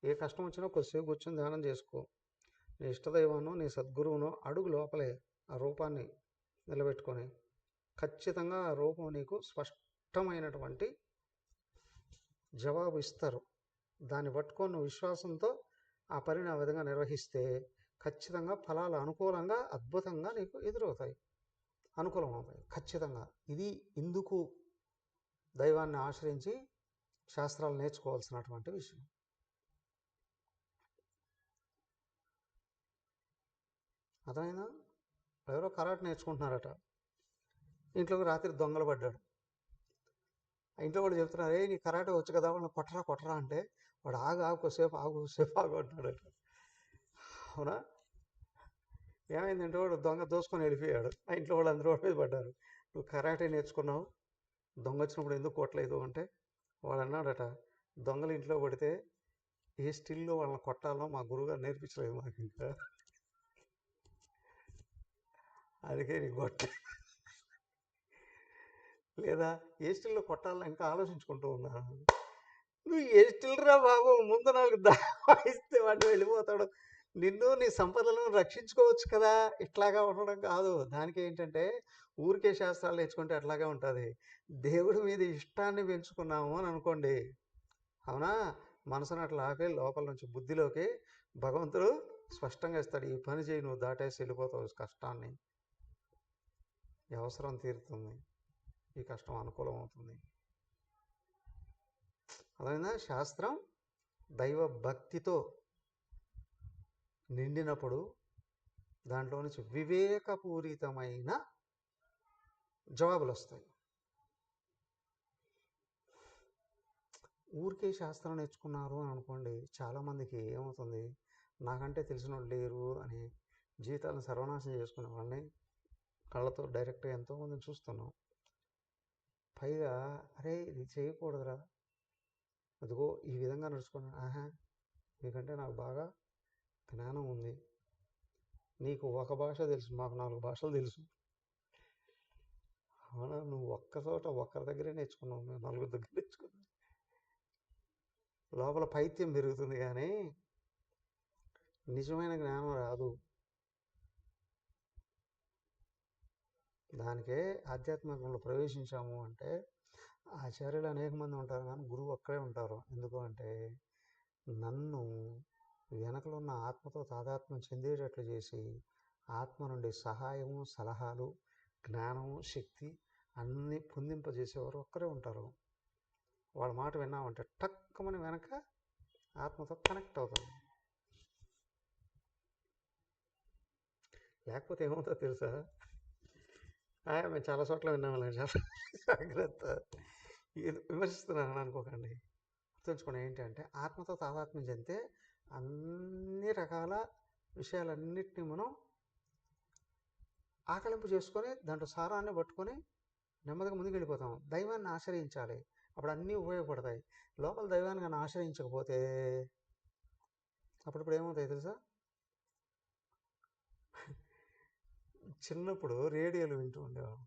ఏ కష్టం వచ్చినా కొద్దిసేపు కూర్చొని ధ్యానం చేసుకో, నీ ఇష్టదైవానో నీ సద్గురువునో అడుగు లోపలే ఆ రూపాన్ని నిలబెట్టుకొని ఖచ్చితంగా ఆ రూపం నీకు స్పష్టమైనటువంటి జవాబు ఇస్తారు. దాన్ని పట్టుకొని విశ్వాసంతో ఆ పనిని ఆ విధంగా నిర్వహిస్తే ఖచ్చితంగా ఫలాలు అనుకూలంగా అద్భుతంగా నీకు ఎదురవుతాయి, అనుకూలం అవుతాయి ఖచ్చితంగా. ఇది ఇందుకు దైవాన్ని ఆశ్రయించి శాస్త్రాలు నేర్చుకోవాల్సినటువంటి విషయం. అర్థమైందా? ఎవరో కరాటే నేర్చుకుంటున్నారట, ఇంట్లోకి రాత్రి దొంగలు పడ్డాడు. ఇంట్లో కూడా చెప్తున్నారు, ఏ నీ కరాటే వచ్చు కదా, వాళ్ళని కొట్టరా అంటే వాడు ఆగు కొద్దిసేపు ఆగు అంటున్నాడట. అవునా? ఏమైందంటే వాడు దొంగ దోసుకొని వెళ్ళిపోయాడు. ఆ ఇంట్లో వాళ్ళు అందరూ వాడి మీద పడ్డారు, నువ్వు కరాటే నేర్చుకున్నావు, దొంగ వచ్చినప్పుడు ఎందుకు కొట్టలేదు అంటే వాడు అన్నాడట, దొంగలు ఇంట్లో పడితే ఏ స్టిల్లో వాళ్ళని కొట్టాలో మా గురువుగారు నేర్పించలేదు మాకు, ఇంకా అందుకే నీకు కొట్ట, లేదా ఏ స్టిల్లో కొట్టాలో ఇంకా ఆలోచించుకుంటూ ఉన్నాను. నువ్వు ఏ స్టిల్ రా బాబు, ముందు నాకు దాయిస్తే వాడు వెళ్ళిపోతాడు, నిన్ను నీ సంపదలను రక్షించుకోవచ్చు కదా, ఇట్లాగా ఉండడం కాదు. దానికి ఏంటంటే ఊరికే శాస్త్రాలు నేర్చుకుంటే అట్లాగే ఉంటుంది. దేవుడి మీద ఇష్టాన్ని పెంచుకున్నాము అని అనుకోండి, అవునా, మనసును అట్లా ఆపి లోపల నుంచి బుద్ధిలోకి భగవంతుడు స్పష్టంగా ఇస్తాడు, ఈ పని చేయి, నువ్వు దాటేసి వెళ్ళిపోతావు కష్టాన్ని, ఈ అవసరం తీరుతుంది, ఈ కష్టం అనుకూలం అవుతుంది. అదైనా శాస్త్రం దైవ భక్తితో నిండినప్పుడు దాంట్లో నుంచి వివేకపూరితమైన జవాబులు వస్తాయి. ఊరికే శాస్త్రం నేర్చుకున్నారు అని అనుకోండి, చాలామందికి ఏమవుతుంది, నాకంటే తెలిసిన వాళ్ళు లేరు అని జీవితాలను సర్వనాశనం చేసుకునే వాళ్ళని కళ్ళతో డైరెక్ట్గా ఎంతోమందిని చూస్తున్నాం. పైగా అరే ఇది చేయకూడదురా, అదిగో ఈ విధంగా నడుచుకున్నా, నీకంటే నాకు బాగా జ్ఞానం ఉంది, నీకు ఒక భాష తెలుసు, మాకు 4 భాషలు తెలుసు, అవునా, నువ్వు ఒక్కరి దగ్గరే నేర్చుకున్నావు, మేము 4 దగ్గర నేర్చుకున్నాం. లోపల పైత్యం పెరుగుతుంది కానీ నిజమైన జ్ఞానం రాదు. దానికే ఆధ్యాత్మికంలో ప్రవేశించాము అంటే ఆచార్యులు అనేక మంది ఉంటారు కానీ గురువు ఒక్కడే ఉంటారు. ఎందుకు అంటే నన్ను వెనకలో ఉన్న ఆత్మతో తాదాత్మ్యం చెందేటట్లు చేసి ఆత్మ నుండి సహాయము, సలహాలు, జ్ఞానము, శక్తి అన్నీ పొందింపజేసేవారు ఒక్కరే ఉంటారు. వాళ్ళ మాట విన్నామంటే టక్కుమని వెనక ఆత్మతో కనెక్ట్ అవుతుంది. లేకపోతే ఏమవుతుందో తెలుసా, మేము చాలా చోట్ల విన్నాము, జాగ్రత్త, విమర్శిస్తున్నాను అనుకోకండి, గుర్తుంచుకోండి. ఏంటంటే ఆత్మతో తాదాత్మ్యం చెందితే అన్ని రకాల విషయాలన్నిటినీ మనం ఆకలింపు చేసుకొని దాంట్లో సారాన్ని పట్టుకొని నెమ్మదిగా ముందుకు వెళ్ళిపోతాం. దైవాన్ని ఆశ్రయించాలి, అప్పుడు అన్నీ ఉపయోగపడతాయి. లోపల దైవాన్ని కానీ ఆశ్రయించకపోతే అప్పుడప్పుడు ఏమవుతాయి తెలుసా, చిన్నప్పుడు రేడియోలు వింటూ ఉండేవాళ్ళం.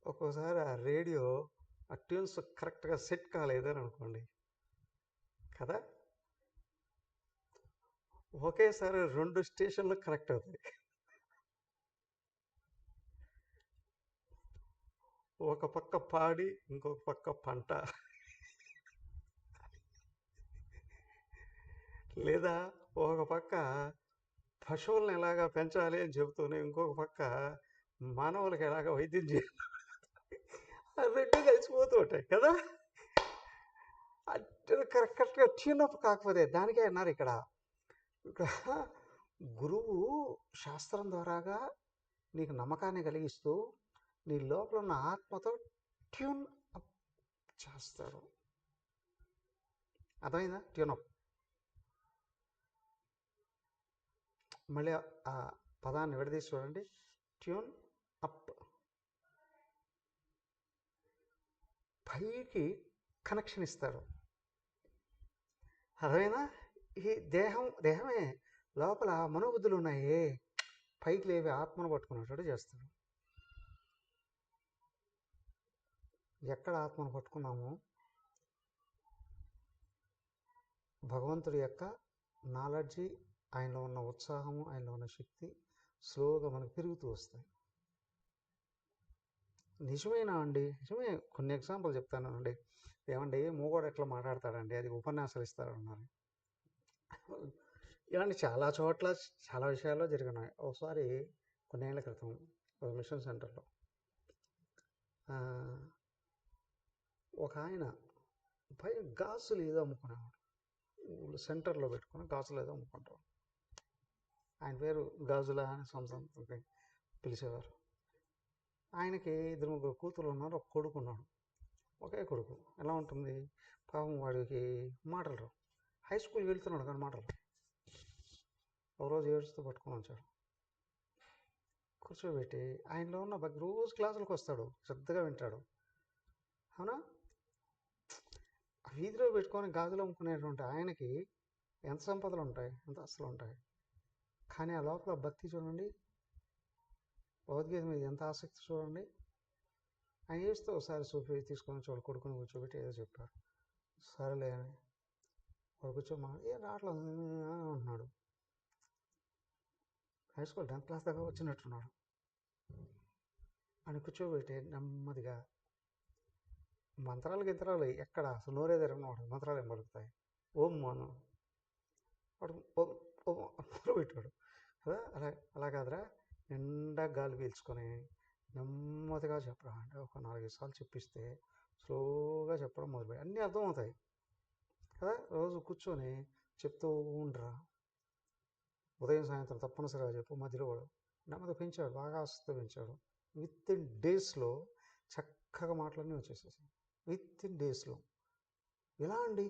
ఒక్కోసారి ఆ రేడియో ఆ ట్యూన్స్ కరెక్ట్గా సెట్ కాలేదని అనుకోండి కదా, ఒకేసారి 2 స్టేషన్లు కనెక్ట్ అవుతాయి. ఒక పక్క పాడి ఇంకొక పక్క పంట, లేదా ఒక పక్క పశువులను ఎలాగా పెంచాలి అని చెబుతూనే ఇంకొక పక్క మానవులకు ఎలాగ వైద్యం చేయాలి, ఆ 2 కలిసిపోతూ ఉంటాయి కదా. కరెక్ట్గా ట్యూనప్ కాకపోతే దానికే అన్నారు ఇక్కడ గురువు శాస్త్రం ద్వారాగా నీకు నమ్మకాన్ని కలిగిస్తూ నీ లోపల ఉన్న ఆత్మతో ట్యూన్ అప్ చేస్తాడు. అర్థమైందా? ట్యూన్ అప్ మళ్ళీ ఆ పదాన్ని విడదీసి చూడండి. ట్యూన్ అప్, పైకి కనెక్షన్ ఇస్తాడు. అర్థమైనా? ఈ దేహమే లోపల మనోబుద్ధులు ఉన్నాయి, పైకి లేవి ఆత్మను పట్టుకున్నట్టు చేస్తాడు. ఎక్కడ ఆత్మను పట్టుకున్నామో భగవంతుడి యొక్క నాలెడ్జి, ఆయనలో ఉన్న ఉత్సాహము, ఆయనలో ఉన్న శక్తి స్లోగా మనకు పెరుగుతూ వస్తాయి. నిజమేనా అండి? నిజమే. కొన్ని ఎగ్జాంపుల్ చెప్తాను అండి. ఏమండి మూగోడు ఎట్లా మాట్లాడతాడండి, అది ఉపన్యాసాలు ఇస్తారన్నారు. ఇలాంటి చాలా చోట్ల చాలా విషయాల్లో జరిగినాయి. ఒకసారి కొన్నేళ్ల క్రితం ఒక మిషన్ సెంటర్లో ఒక ఆయన పై గాజులు ఏదో అమ్ముకునేవాడు. సెంటర్లో పెట్టుకుని గాజులు ఏదో అమ్ముకుంటాడు. ఆయన పేరు గాజుల అని సంవత్సరం పిలిచేవారు. ఆయనకి 2-3 కూతురు ఉన్నారు, ఒక కొడుకు ఉన్నాడు. ఒకే కొడుకు. ఎలా ఉంటుంది పాపం, వాడికి మాటలు రావు. హై స్కూల్కి వెళ్తున్నాడు కానీ మాటలు రావు. ఒకరోజు ఏడుస్తూ పట్టుకొని వచ్చాడు. కూర్చోబెట్టి ఆయనలో ఉన్న రోజు క్లాసులకు వస్తాడు, శ్రద్ధగా వింటాడు. అవునా? వీధిలో పెట్టుకొని గాజులు అమ్ముకునేటువంటి ఆయనకి ఎంత సంపదలు ఉంటాయి, ఎంత ఆస్తులు ఉంటాయి. కానీ ఆ లోపల భక్తి చూడండి, భగవద్గీత మీద ఎంత ఆసక్తి చూడండి. ఆయన చేస్తూ ఒకసారి తీసుకొని వాడు కొడుకుని కూర్చోబెట్టి ఏదో చెప్పారు. సరేలే అని వాడు కూర్చోమా రావట్లేదు అంటున్నాడు. హై స్కూల్ 10th క్లాస్ దాకా వచ్చినట్టున్నాడు. అని కూర్చోబెట్టి నెమ్మదిగా మంత్రాలు గింత్రాలు ఎక్కడ అసలు నోరే తిరగనవాడు, మంత్రాలు ఏం పలుకుతాయి. ఓం మోను వాడు మొదలు పెట్టాడు కదా. అలా కాదురా, నిండా గాలి పీల్చుకొని నెమ్మదిగా చెప్పరా అంటే ఒక 4-5 సార్లు చెప్పిస్తే స్లోగా చెప్పడం మొదలుపెట్టి అన్నీ అర్థమవుతాయి కదా. రోజు కూర్చొని చెప్తూ ఉండరా, ఉదయం సాయంత్రం తప్పనిసరిగా చెప్పు. మధ్యలో కూడా నెమ్మది పెంచాడు, బాగా ఆసక్తి పెంచాడు. విత్-ఇన్ డేస్లో చక్కగా మాటలన్నీ వచ్చేసేసాయి. విత్-ఇన్ డేస్లో. ఎలా అండి?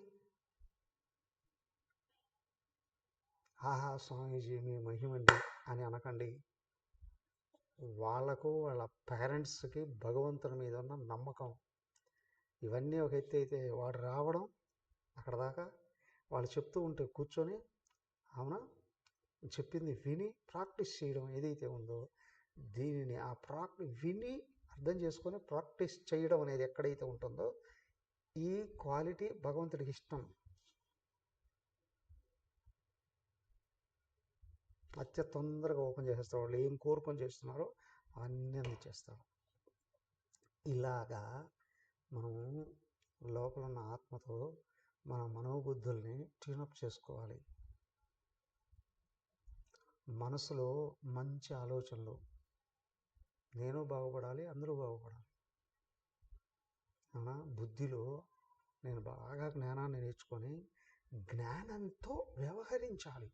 ఆహా స్వామీజీ మీ మహిమండి అని అనకండి. వాళ్ళకు వాళ్ళ పేరెంట్స్కి భగవంతుని మీద ఉన్న నమ్మకం. ఇవన్నీ ఒక ఎత్తు అయితే, వాడు రావడం అక్కడ దాకా వాళ్ళు చెప్తూ ఉంటే కూర్చొని అవునా చెప్పింది విని ప్రాక్టీస్ చేయడం ఏదైతే ఉందో, దీనిని ఆ విని అర్థం చేసుకొని ప్రాక్టీస్ చేయడం అనేది ఎక్కడైతే ఉంటుందో, ఈ క్వాలిటీ భగవంతుడికి ఇష్టం. అత్య తొందరగా ఓపెన్ చేసేస్తాడు. వాళ్ళు ఏం కోరుకొని చేస్తున్నారో అవన్నీ అందించేస్తాడు. ఇలాగా మనము లోపల ఉన్న ఆత్మతో మన మనోబుద్ధుల్ని ట్యూనప్ చేసుకోవాలి. మనసులో మంచి ఆలోచనలు, నేను బాగుపడాలి, అందరూ బాగుపడాలి. అవునా? బుద్ధిలో నేను బాగా జ్ఞానాన్ని నేర్చుకొని జ్ఞానంతో వ్యవహరించాలి.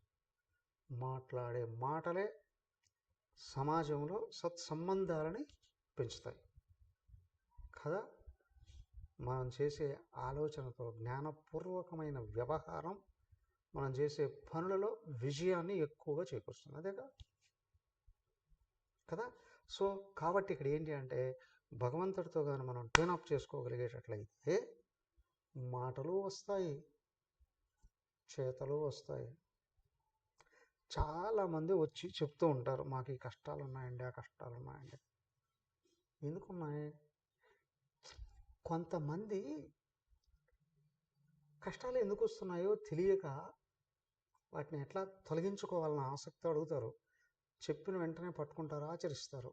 మాట్లాడే మాటలే సమాజంలో సత్సంబంధాలని పెంచుతాయి కదా. మనం చేసే ఆలోచనతో జ్ఞానపూర్వకమైన వ్యవహారం మనం చేసే పనులలో విజయాన్ని ఎక్కువగా చేకూరుస్తుంది. అదేగా కదా. సో కాబట్టి ఇక్కడ ఏంటి అంటే, భగవంతుడితో కానీ మనం ట్యూనప్ చేసుకోగలిగేటట్లయితే మాటలు వస్తాయి, చేతలు వస్తాయి. చాలామంది వచ్చి చెప్తూ ఉంటారు, మాకు ఈ కష్టాలు ఉన్నాయండి, ఆ కష్టాలు ఉన్నాయండి. ఎందుకున్నాయి? కొంతమంది కష్టాలు ఎందుకు వస్తున్నాయో తెలియక వాటిని ఎట్లా తొలగించుకోవాలని ఆసక్తి అడుగుతారు. చెప్పిన వెంటనే పట్టుకుంటారు, ఆచరిస్తారు,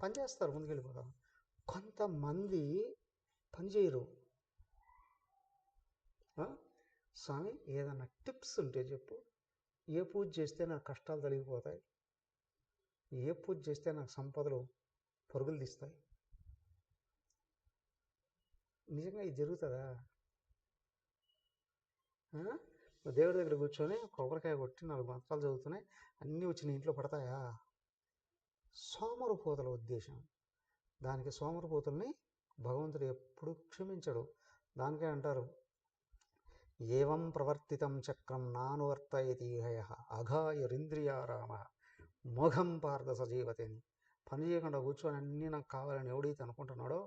పనిచేస్తారు, ముందుకెళ్ళిపోతారు. కొంతమంది పనిచేయరు. స్వామి ఏదన్నా టిప్స్ ఉంటే చెప్పు, ఏ పూజ చేస్తే నాకు కష్టాలు తొలగిపోతాయి, ఏ పూజ చేస్తే నాకు సంపదలు పరుగులు తీస్తాయి. నిజంగా ఇది జరుగుతుందా? దేవుడి దగ్గర కూర్చొని కొబ్బరికాయ కొట్టి 4 మంత్రాలు చదువుతున్నాయి, అన్నీ వచ్చి నీ ఇంట్లో పడతాయా? సోమరిపోతుల ఉద్దేశం. దానికి సోమరిపోతుల్ని భగవంతుడు ఎప్పుడు క్షమించడు. దానికే అంటారు, ఏవం ప్రవర్తితం చక్రం నానువర్తయతి హయః అఘాయురింద్రియారామ మోఘం పార్థ సజీవతిని. పని చేయకుండా కూర్చొని అన్నీ నాకు కావాలని ఎవడైతే అనుకుంటున్నాడో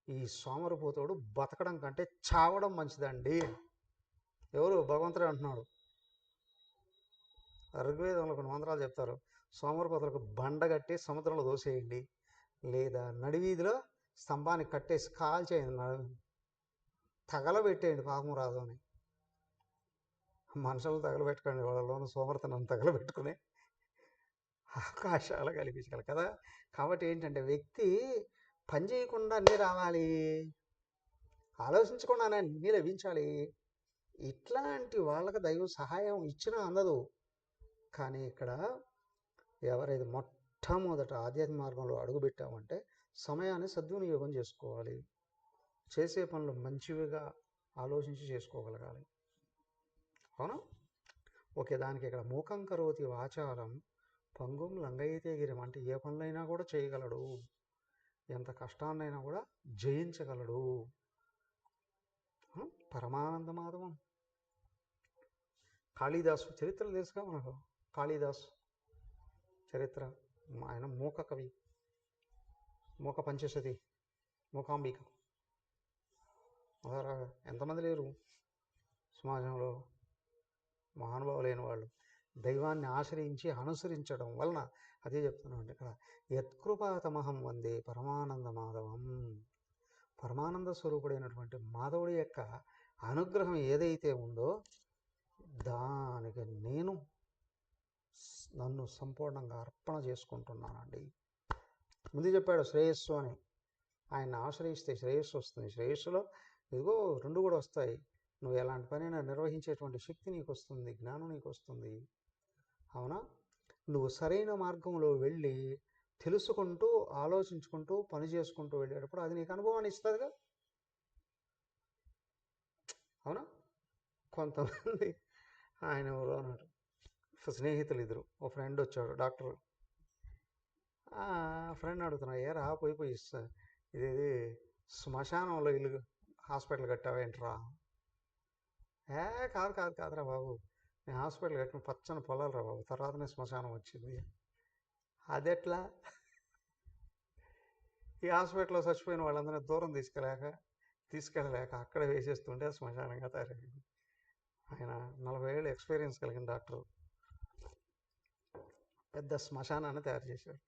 ఈ సోమరిపోతోడు బతకడం కంటే చావడం మంచిదండి. ఎవరు? భగవంతుడే అంటున్నాడు. ఋగ్వేదంలో కొన్ని మంత్రాలు చెప్తారు. సోమరిపోతులకు బండగట్టి సముద్రంలో దోసేయండి, లేదా నడివీధిలో స్తంభానికి కట్టేసి కాల్చేయండి, తగలబెట్టేయండి, పాపం రాదు అని. మనుషులను తగలబెట్టుకోండి, వాళ్ళలోనూ సోమరితనం తగలబెట్టుకునే అవకాశాలు కల్పించగలరు కదా. కాబట్టి ఏంటంటే వ్యక్తి పని చేయకుండా అన్నీ రావాలి, ఆలోచించకుండానే అన్నీ లభించాలి. ఇట్లాంటి వాళ్ళకి దైవం సహాయం ఇచ్చినా అందదు. కానీ ఇక్కడ ఎవరైతే మొట్టమొదట ఆధ్యాత్మిక మార్గంలో అడుగుపెట్టామంటే సమయాన్ని సద్వినియోగం చేసుకోవాలి, చేసే పనులు మంచివిగా ఆలోచించి చేసుకోగలగాలి. అవునా? ఓకే, దానికి ఇక్కడ మూకం కరోతి వాచారం పంగుం లంగయితే గిరం అంటే ఏ పనులైనా కూడా చేయగలడు, ఎంత కష్టాన్నైనా కూడా జయించగలడు. పరమానంద మాధవం. కాళిదాసు చరిత్రలు తెలుసుగా మనకు. కాళిదాసు చరిత్ర, ఆయన మూక కవి, మూక పంచశతి, మూకాంబిక. అలాగా ఎంతమంది లేరు సమాజంలో మహానుభావులైన వాళ్ళు. దైవాన్ని ఆశ్రయించి అనుసరించడం వలన, అదే చెప్తున్నాను ఇక్కడ, యత్కృపాతమహం వందే పరమానంద మాధవం. పరమానంద స్వరూపుడైనటువంటి మాధవుడి యొక్క అనుగ్రహం ఏదైతే ఉందో దానికి నేను నన్ను సంపూర్ణంగా అర్పణ చేసుకుంటున్నానండి. ముందు చెప్పాడు శ్రేయస్సు అని. ఆయన ఆశ్రయిస్తే శ్రేయస్సు వస్తుంది. శ్రేయస్సులో ఇదిగో రెండు కూడా వస్తాయి. నువ్వు ఎలాంటి పనైనా నిర్వహించేటువంటి శక్తి నీకు వస్తుంది, జ్ఞానం నీకు వస్తుంది. అవునా? నువ్వు సరైన మార్గంలో వెళ్ళి తెలుసుకుంటూ ఆలోచించుకుంటూ పని చేసుకుంటూ వెళ్ళేటప్పుడు అది నీకు అనుభవాన్ని ఇస్తుందిగా. అవునా? కొంతమంది ఆయన ఎవరో అన్నాడు, స్నేహితులు ఇద్దరు, ఓ ఫ్రెండ్ వచ్చాడు డాక్టర్. ఫ్రెండ్ అడుగుతున్నా, ఏరా పోయి ఇదేది శ్మశానంలో ఇల్లు హాస్పిటల్ కట్టావేంట్రా? కాదురా బాబు, నేను హాస్పిటల్ కట్టిన పచ్చని పొలాలు రా బాబు, తర్వాతనే శ్మశానం వచ్చింది. అదెట్లా? ఈ హాస్పిటల్లో చచ్చిపోయిన వాళ్ళందరినీ దూరం తీసుకెళ్ళలేక అక్కడే వేసేస్తుంటే శ్మశానంగా తయారైంది. ఆయన 40 ఏళ్ళు ఎక్స్పీరియన్స్ కలిగిన డాక్టర్ పెద్ద శ్మశానాన్ని తయారు చేశాడు.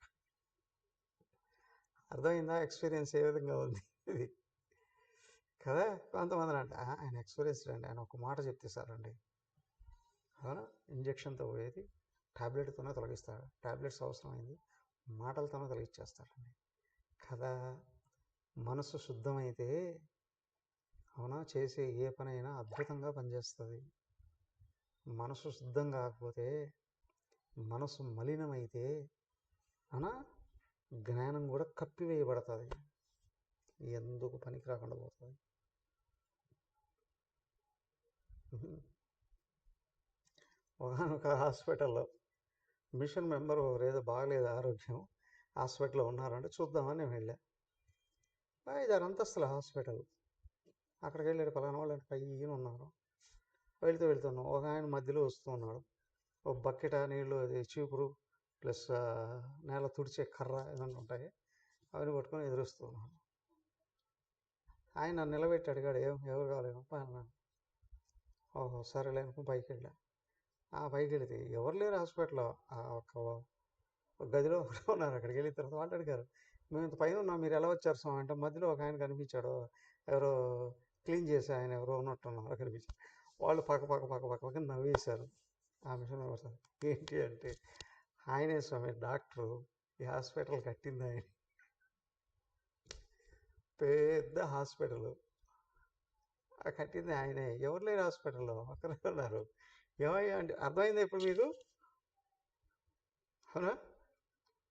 అర్థమైందా ఎక్స్పీరియన్స్ ఏ విధంగా ఉంది ఇది కదా. కొంతమంది అంటే ఆయన ఎక్స్పీరియన్స్ అండి, ఆయన ఒక మాట చెప్తే సార్ అండి, అవునా, ఇంజక్షన్తో పోయేది ట్యాబ్లెట్తోనే తొలగిస్తాడు, ట్యాబ్లెట్స్ అవసరమైంది మాటలతోనే తొలగించేస్తాడండి కదా. మనసు శుద్ధమైతే, అవునా, చేసే ఏ పనైనా అద్భుతంగా పనిచేస్తుంది. మనసు శుద్ధం కాకపోతే, మనసు మలినమైతే, అవునా, జ్ఞానం కూడా కప్పివేయబడుతుంది, ఎందుకు పనికి రాకుండా పోతుంది. ఒక హాస్పిటల్లో మిషన్ మెంబర్ ఏదో బాగలేదు ఆరోగ్యం, హాస్పిటల్లో ఉన్నారంటే చూద్దామని నేను వెళ్ళా. 5-6 అంతస్తుల హాస్పిటల్. అక్కడికి వెళ్ళాడు, పలానా వాళ్ళు అంటే పైన ఉన్నారు. వెళ్తున్నాం, ఒక ఆయన మధ్యలో వస్తూ ఉన్నాడు, ఒక బకెట నీళ్ళు, అది చీపురు ప్లస్ నేల తుడిచే కర్ర ఏదైనా ఉంటాయి, అవన్నీ పట్టుకొని ఎదురుస్తూ ఉన్నాడు. ఆయన నిలబెట్టి అడిగాడు, ఎవరు కావాలేమో అన్నాడు. ఓహో సరేలే అనుకుని పైకి వెళ్ళా. పైకి వెళితే ఎవరు లేరు హాస్పిటల్లో, ఒక గదిలో ఉన్నారు. అక్కడికి వెళ్ళిన తర్వాత వాళ్ళు అడిగారు, మేము ఇంత పైన ఉన్నాం, మీరు ఎలా వచ్చారు స్వామి అంటే, మధ్యలో ఒక ఆయన కనిపించాడు, ఎవరో క్లీన్ చేసి ఆయన ఎవరో ఉన్నట్టున్నారు కనిపించారు. వాళ్ళు పక్క నవ్వేశారు. ఆ మిషన్ సార్ ఏంటి అంటే, ఆయనే స్వామి డాక్టరు, ఈ హాస్పిటల్ కట్టింది ఆయన, పెద్ద హాస్పిటల్ కట్టింది ఆయనే, ఎవరు లేరు హాస్పిటల్లో, అక్కడే ఉన్నారు. ఏమయ్యా అంటే అర్థమైందా ఇప్పుడు మీకు? అవునా?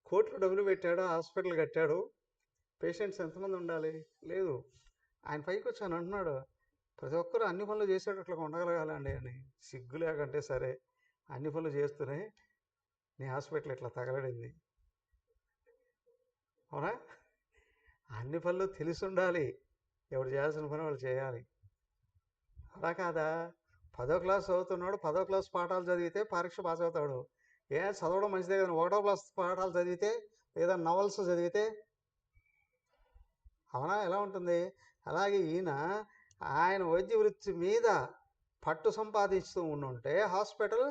కోట్లు డబ్బులు పెట్టాడు, హాస్పిటల్ కట్టాడు, పేషెంట్స్ ఎంతమంది ఉండాలి? లేదు. ఆయన పైకి వచ్చాను అంటున్నాడు, ప్రతి ఒక్కరూ అన్ని పనులు చేసేటట్లుగా ఉండగలగాలండి అని. సిగ్గు లేకంటే సరే, అన్ని పనులు చేస్తూనే నీ హాస్పిటల్ ఇట్లా తగలడింది. అవునా? అన్ని పనులు తెలిసి ఉండాలి, ఎవరు చేయాల్సిన పని వాళ్ళు చేయాలి. అలా కాదా? 10వ క్లాస్ చదువుతున్నాడు, 10వ క్లాస్ పాఠాలు చదివితే పరీక్ష పాస్ అవుతాడు. చదవడం మంచిదే కదా, 1వ క్లాస్ పాఠాలు చదివితే లేదా నవల్స్ చదివితే, అవునా? ఎలా ఉంటుంది? అలాగే ఈయన ఆయన వైద్య వృత్తి మీద పట్టు సంపాదిస్తూ ఉండుంటే హాస్పిటల్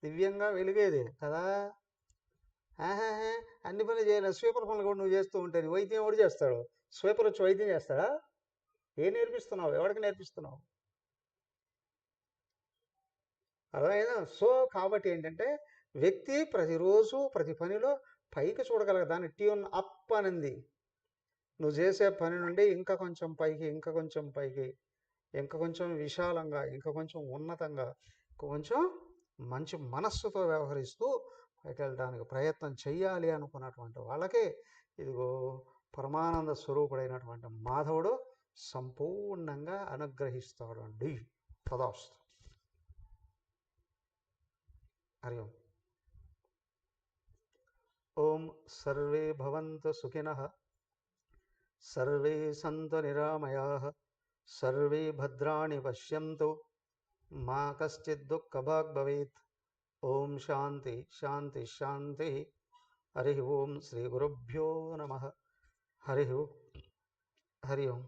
దివ్యంగా వెలిగేది కదా. అన్ని పనులు చేయలేదు, స్వీపర్ పనులు కూడా నువ్వు చేస్తూ ఉంటే వైద్యం ఎవడు చేస్తాడు? స్వీపర్ వచ్చి వైద్యం చేస్తాడా? నేర్పిస్తున్నావు? ఎవరికి నేర్పిస్తున్నావు? అర్థమైందా? సో కాబట్టి ఏంటంటే వ్యక్తి ప్రతిరోజు ప్రతి పనిలో పైకి చూడగలగ, దాన్ని ట్యూన్ అప్ అనింది. నువ్వు చేసే పని నుండి ఇంకా కొంచెం పైకి, ఇంకా కొంచెం పైకి, ఇంకా కొంచెం విశాలంగా, ఇంకా కొంచెం ఉన్నతంగా, ఇంకా కొంచెం మంచి మనస్సుతో వ్యవహరిస్తూ పైకి వెళ్ళడానికి ప్రయత్నం చెయ్యాలి అనుకున్నటువంటి వాళ్ళకే ఇదిగో పరమానంద స్వరూపుడైనటువంటి మాధవుడు సంపూర్ణంగా అనుగ్రహిస్తాడు అండి. తదాస్తు. హరి ఓం. ఓం సర్వే భవంతు సుఖినః, సర్వే సంతు నిరామయాః, సర్వే భద్రాణి పశ్యంతు, మా కశ్చిత్ దుఃఖభాగ్ భవేత్. ఓం శాంతి శాంతి శాంతి. హరి ఓం. శ్రీ గురుభ్యో నమః. హరి ఓం.